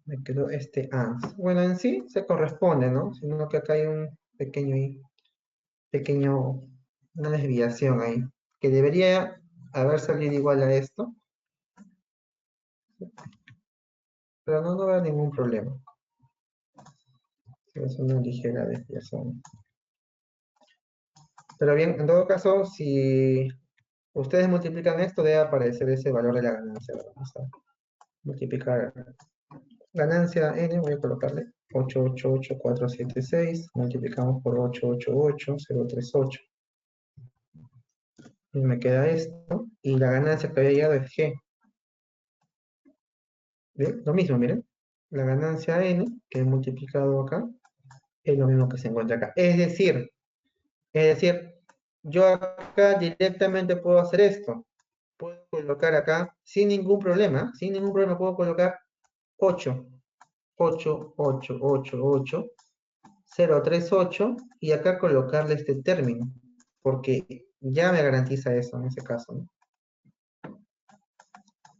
Me quedó este ANS. Bueno, en sí se corresponde, ¿no? Sino que acá hay un pequeño, una desviación ahí, que debería haber salido igual a esto, pero no, no va a haber ningún problema. Es una ligera desviación. Pero bien, en todo caso, si ustedes multiplican esto, debe aparecer ese valor de la ganancia. Vamos a multiplicar ganancia n, voy a colocarle 888476, multiplicamos por 888038. Y me queda esto, y la ganancia que había llegado es G. ¿Bien? Lo mismo, miren. La ganancia n, que he multiplicado acá, es lo mismo que se encuentra acá. Es decir, yo acá directamente puedo hacer esto. Puedo colocar acá sin ningún problema puedo colocar 8, 8, 8, 8, 8, 0, 3, 8 y acá colocarle este término, porque ya me garantiza eso en ese caso, ¿no?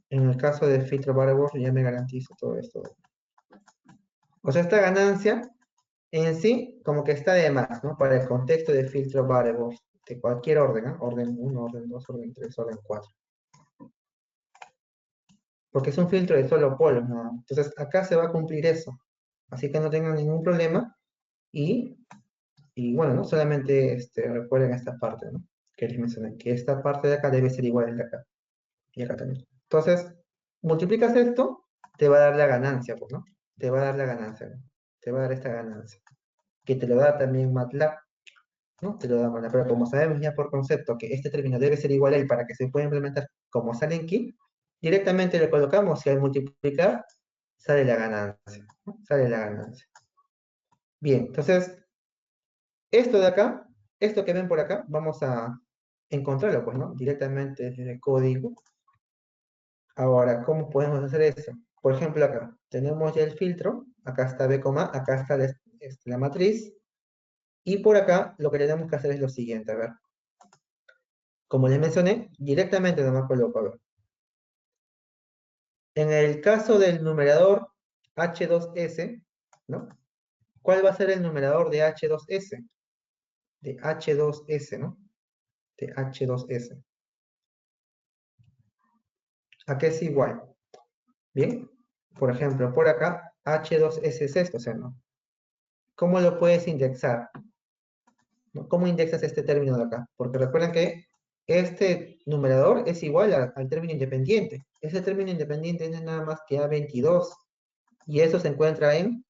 En el caso de filtro variable ya me garantiza todo esto. O sea, esta ganancia en sí como que está de más, ¿no? Para el contexto de filtro variable de cualquier orden, ¿no? Orden 1, orden 2, orden 3, orden 4. Porque es un filtro de solo polos, ¿no? Entonces acá se va a cumplir eso. Así que no tengan ningún problema. Y bueno, ¿no? Solamente recuerden esta parte, ¿no? Que les mencioné, que esta parte de acá debe ser igual a la de acá. Y acá también. Entonces, multiplicas esto, te va a dar la ganancia, pues, ¿no? Te va a dar la ganancia, ¿no? Te va a dar esta ganancia. Que te lo da también MATLAB, ¿no? Te lo da MATLAB. Pero como sabemos ya por concepto que este término debe ser igual a él para que se pueda implementar como sale aquí, directamente le colocamos y al multiplicar sale la ganancia, ¿no? Sale la ganancia. Bien, entonces, esto de acá, esto que ven por acá, vamos a encontrarlo, pues, ¿no? Directamente desde el código. Ahora, ¿cómo podemos hacer eso? Por ejemplo, acá tenemos ya el filtro, acá está B, acá está la matriz, y por acá lo que tenemos que hacer es lo siguiente, a ver. Como les mencioné, directamente nomás coloco, a ver. En el caso del numerador H2S, ¿no? ¿Cuál va a ser el numerador de H2S? De H2S, ¿no? De H2S. ¿A qué es igual? Bien. Por ejemplo, por acá, H2S es esto, o sea, ¿no? ¿Cómo lo puedes indexar? ¿No? ¿Cómo indexas este término de acá? Porque recuerden que este numerador es igual al término independiente. Ese término independiente no es nada más que A22. Y eso se encuentra en,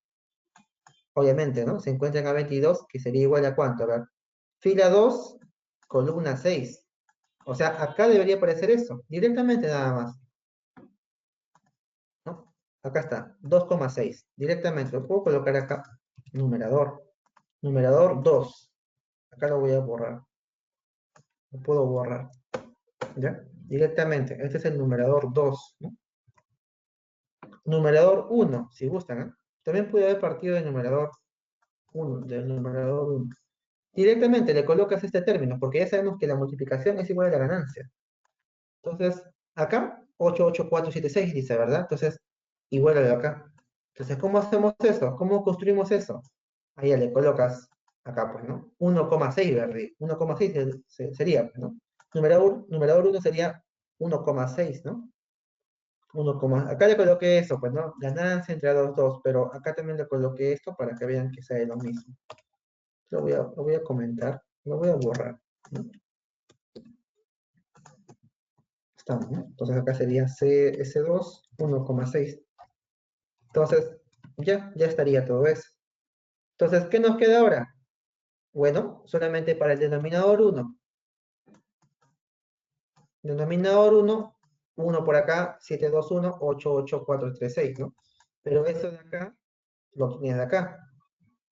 obviamente, ¿no? Se encuentra en A22, que sería igual a ¿cuánto? A ver, fila 2, columna 6. O sea, acá debería aparecer eso, directamente nada más, ¿no? Acá está, 2,6. Directamente, lo puedo colocar acá, numerador. Numerador 2. Acá lo voy a borrar. Lo puedo borrar. ¿Ya? Directamente. Este es el numerador 2, ¿no? Numerador 1, si gustan, ¿eh? También puede haber partido de numerador 1 del numerador 1. Directamente le colocas este término, porque ya sabemos que la multiplicación es igual a la ganancia. Entonces, acá, 8, 8, 4, 7, 6 dice, ¿verdad? Entonces, igual a lo de acá. Entonces, ¿cómo hacemos eso? ¿Cómo construimos eso? Ahí ya le colocas acá, pues, ¿no? 1,6, ¿verdad? 1,6 sería, pues, ¿no? Numerador 1 sería 1,6, ¿no? Acá le coloqué eso, pues, ¿no? Ganancia entre los dos, pero acá también le coloqué esto para que vean que sea lo mismo. Lo voy a comentar, lo voy a borrar, ¿no? Estamos, ¿no? Entonces acá sería CS2, 1,6. Entonces, ya estaría todo eso. Entonces, ¿qué nos queda ahora? Bueno, solamente para el denominador 1. Denominador 1, 1 por acá, 7, 2, 1, 8, 8, 4, 3, 6, ¿no? Pero eso de acá, lo tienes de acá.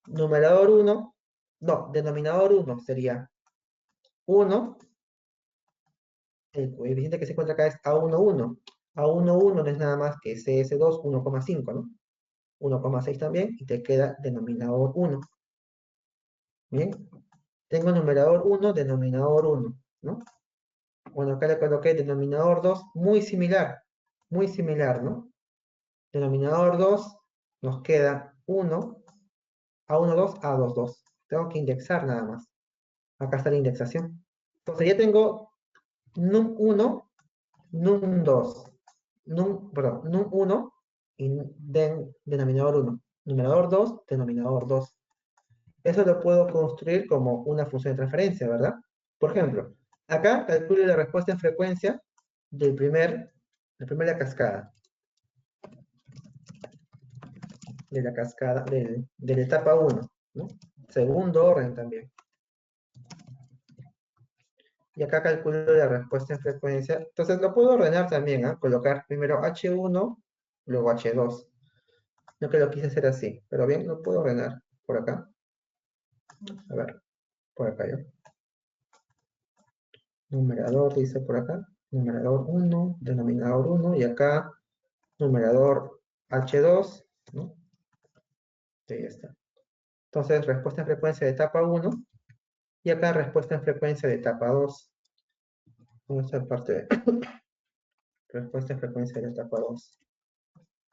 Numerador 1, no, denominador 1 sería 1, el coeficiente que se encuentra acá es A1, 1. A1, 1 no es nada más que CS2, 1,5, ¿no? 1,6 también, y te queda denominador 1. Bien, tengo numerador 1, denominador 1, ¿no? Bueno, acá le coloqué denominador 2, muy similar, ¿no? Denominador 2, nos queda 1, A1, 2, A2, 2. Tengo que indexar nada más. Acá está la indexación. Entonces ya tengo num1, num2, num1 y denominador 1. Numerador 2, denominador 2. Eso lo puedo construir como una función de transferencia, ¿verdad? Por ejemplo, acá calculo la respuesta en frecuencia de la primera cascada, de la etapa 1, ¿no? Segundo orden también. Y acá calculo la respuesta en frecuencia. Entonces lo puedo ordenar también, ¿ah? Colocar primero H1, luego H2. No que lo quise hacer así, pero bien, lo puedo ordenar por acá. A ver, por acá yo. Numerador dice por acá. Numerador 1, denominador 1, y acá numerador H2, ¿no? Ahí está. Entonces, respuesta en frecuencia de etapa 1, y acá respuesta en frecuencia de etapa 2. Vamos a hacer parte de respuesta en frecuencia de etapa 2.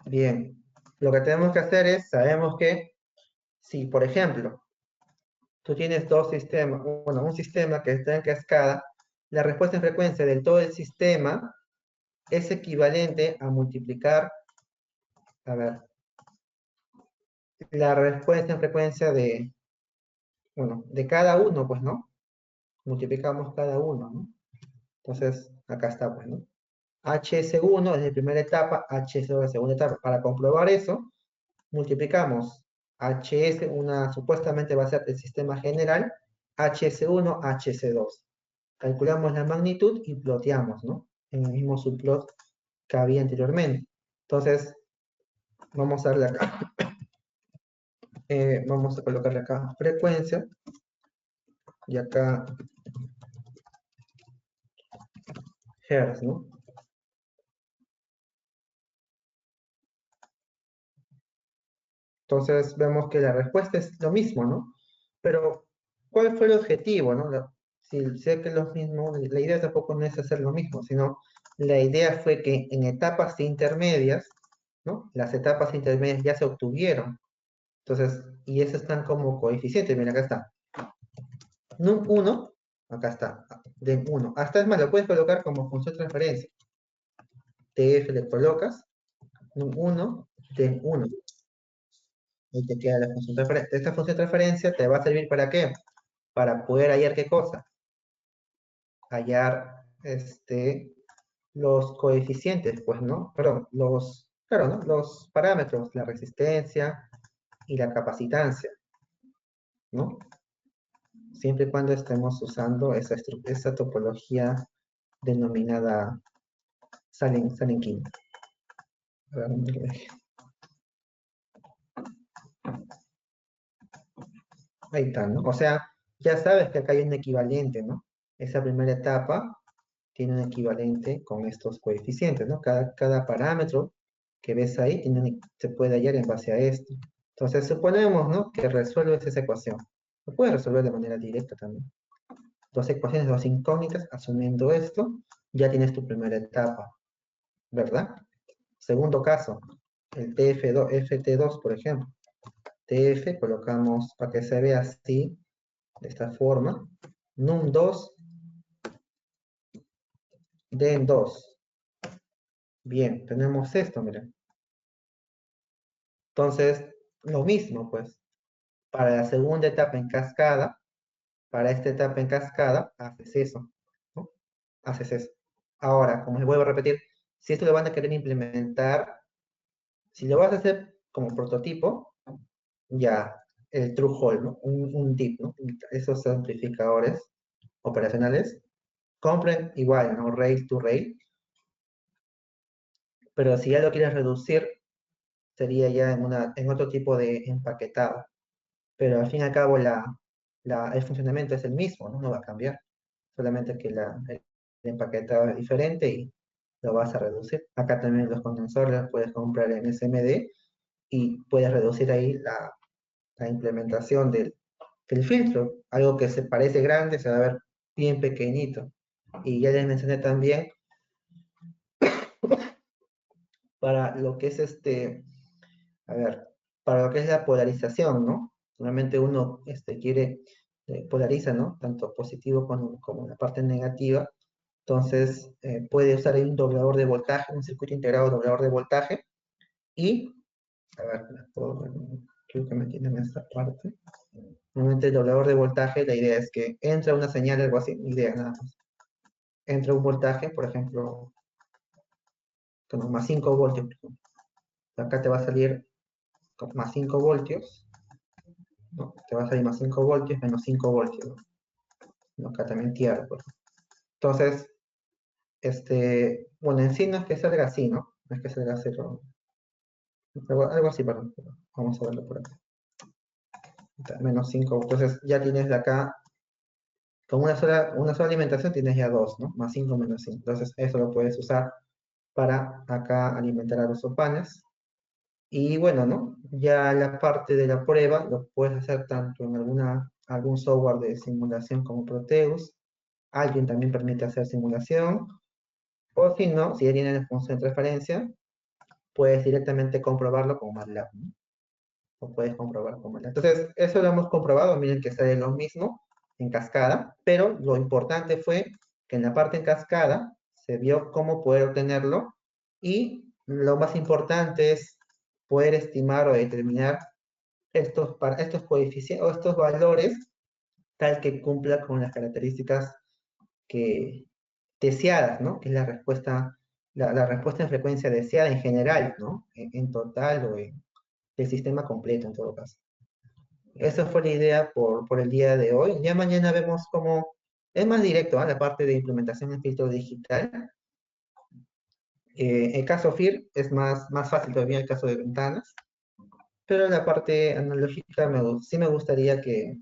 Bien, lo que tenemos que hacer es, sabemos que si, por ejemplo, tú tienes dos sistemas, bueno, un sistema que está en cascada, la respuesta en frecuencia del todo el sistema es equivalente a multiplicar, a ver, la respuesta en frecuencia de, bueno, de cada uno, pues, ¿no? Multiplicamos cada uno, ¿no? Entonces, acá está, pues, ¿no? HS1 es la primera etapa, HS2 es la segunda etapa. Para comprobar eso, multiplicamos HS, supuestamente va a ser el sistema general, HS1, HS2. Calculamos la magnitud y ploteamos, ¿no? En el mismo subplot que había anteriormente. Entonces, vamos a darle acá, vamos a colocarle acá frecuencia, y acá hertz, ¿no? Entonces vemos que la respuesta es lo mismo, ¿no? Pero, ¿cuál fue el objetivo, no? Si sé que es lo mismo, la idea tampoco no es hacer lo mismo, sino la idea fue que en etapas intermedias, ¿no? Las etapas intermedias ya se obtuvieron. Entonces, y esas están como coeficientes, mira, acá está. Num1, acá está, de 1. Hasta es más, lo puedes colocar como función de transferencia. TF le colocas, num1, de 1. Y te queda la función de transferencia. Esta función de transferencia te va a servir ¿para qué? Para poder hallar qué cosa. Hallar los coeficientes, pues, ¿no? Perdón, claro, ¿no? Los parámetros, la resistencia y la capacitancia, ¿no? Siempre y cuando estemos usando esa topología denominada Sallen-King. Ahí está, ¿no? O sea, ya sabes que acá hay un equivalente, ¿no? Esa primera etapa tiene un equivalente con estos coeficientes, ¿no? Cada parámetro que ves ahí se puede hallar en base a esto. Entonces, suponemos, ¿no?, que resuelves esa ecuación. Lo puedes resolver de manera directa también. Dos ecuaciones, dos incógnitas, asumiendo esto, ya tienes tu primera etapa, ¿verdad? Segundo caso, el TF2, FT2, por ejemplo. TF, colocamos para que se vea así, de esta forma. num2, den2. Bien, tenemos esto, miren. Entonces, lo mismo, pues, para la segunda etapa en cascada, para esta etapa en cascada, haces eso, ¿no? Haces eso. Ahora, como les vuelvo a repetir, si esto lo van a querer implementar, si lo vas a hacer como prototipo, ya, el true hole, ¿no? Un tip, ¿no? Esos amplificadores operacionales, compren igual, ¿no? Rail to rail, pero si ya lo quieres reducir, sería ya en otro tipo de empaquetado. Pero al fin y al cabo el funcionamiento es el mismo, ¿no? No va a cambiar. Solamente que el empaquetado es diferente y lo vas a reducir. Acá también los condensores los puedes comprar en SMD y puedes reducir ahí la implementación del filtro. Algo que se parece grande se va a ver bien pequeñito. Y ya les mencioné también para lo que es a ver, para lo que es la polarización, ¿no? Normalmente uno quiere, polariza, ¿no? Tanto positivo como la parte negativa. Entonces, puede usar ahí un doblador de voltaje, un circuito integrado doblador de voltaje. Y, a ver, creo que me entienden esta parte. Normalmente el doblador de voltaje, la idea es que entra una señal, algo así, idea nada más. Entra un voltaje, por ejemplo, como más 5 voltios. Acá te va a salir con más 5 voltios. ¿No? Te va a salir más 5 voltios menos 5 voltios. ¿No? Acá también tierra. Pues. Entonces, bueno, en sí no es que salga así, ¿no? No es que salga así, algo así, perdón. Vamos a verlo por acá. Menos 5. Entonces ya tienes de acá, con una sola alimentación tienes ya dos, ¿no? Más 5 menos 5. Entonces eso lo puedes usar para acá alimentar a los opanes. Y bueno, ¿no? Ya la parte de la prueba lo puedes hacer tanto en algún software de simulación como Proteus. Alguien también permite hacer simulación. O si no, si ya tienen la función de transferencia, puedes directamente comprobarlo con MATLAB, ¿no? O puedes comprobar con MATLAB. Entonces, eso lo hemos comprobado. Miren que sale lo mismo en cascada. Pero lo importante fue que en la parte en cascada se vio cómo poder obtenerlo. Y lo más importante es poder estimar o determinar estos coeficientes o estos valores tal que cumpla con las características que deseadas, ¿no? Que es la respuesta en frecuencia deseada en general, ¿no? En total o en el sistema completo en todo caso. Esa fue la idea por el día de hoy. Ya mañana vemos cómo es más directo, ¿eh? La parte de implementación en filtro digital. El caso FIR es más fácil todavía el caso de ventanas, pero la parte analógica sí me gustaría que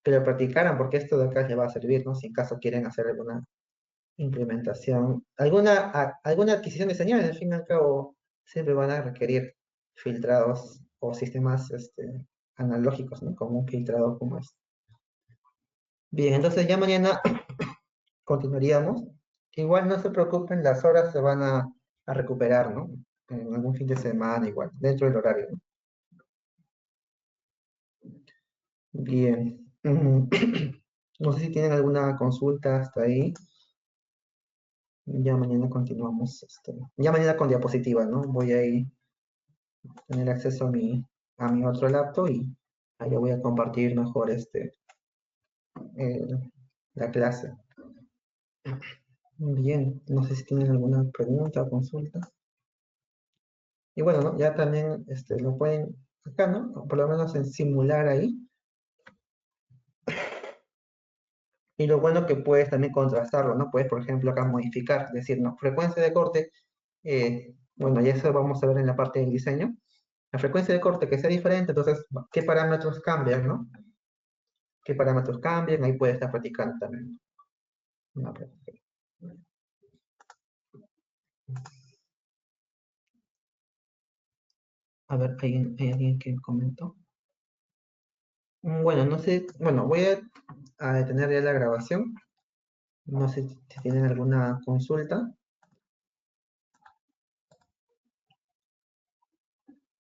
lo practicaran, porque esto de acá les va a servir, ¿no? Si en caso quieren hacer alguna implementación, alguna adquisición de señales, al fin y al cabo, siempre van a requerir filtrados o sistemas analógicos, ¿no? Como un filtrador como este. Bien, entonces ya mañana continuaríamos. Igual no se preocupen, las horas se van a recuperar, ¿no? En algún fin de semana, igual, dentro del horario, ¿no? Bien. No sé si tienen alguna consulta hasta ahí. Ya mañana continuamos. Ya mañana con diapositivas, ¿no? Voy a ir tener acceso a mi otro laptop y ahí voy a compartir mejor eh, la clase. Bien, no sé si tienen alguna pregunta o consulta. Y bueno, ¿no? Ya también lo pueden acá, ¿no? Por lo menos en simular ahí. Y lo bueno que puedes también contrastarlo, ¿no? Puedes, por ejemplo, acá modificar, decir, no, frecuencia de corte, bueno, ya eso vamos a ver en la parte del diseño. La frecuencia de corte que sea diferente, entonces, ¿qué parámetros cambian, no? ¿Qué parámetros cambian? Ahí puedes estar practicando también. No, A ver, ¿hay alguien que comentó? Bueno, no sé, bueno, voy a detener ya la grabación. No sé si tienen alguna consulta.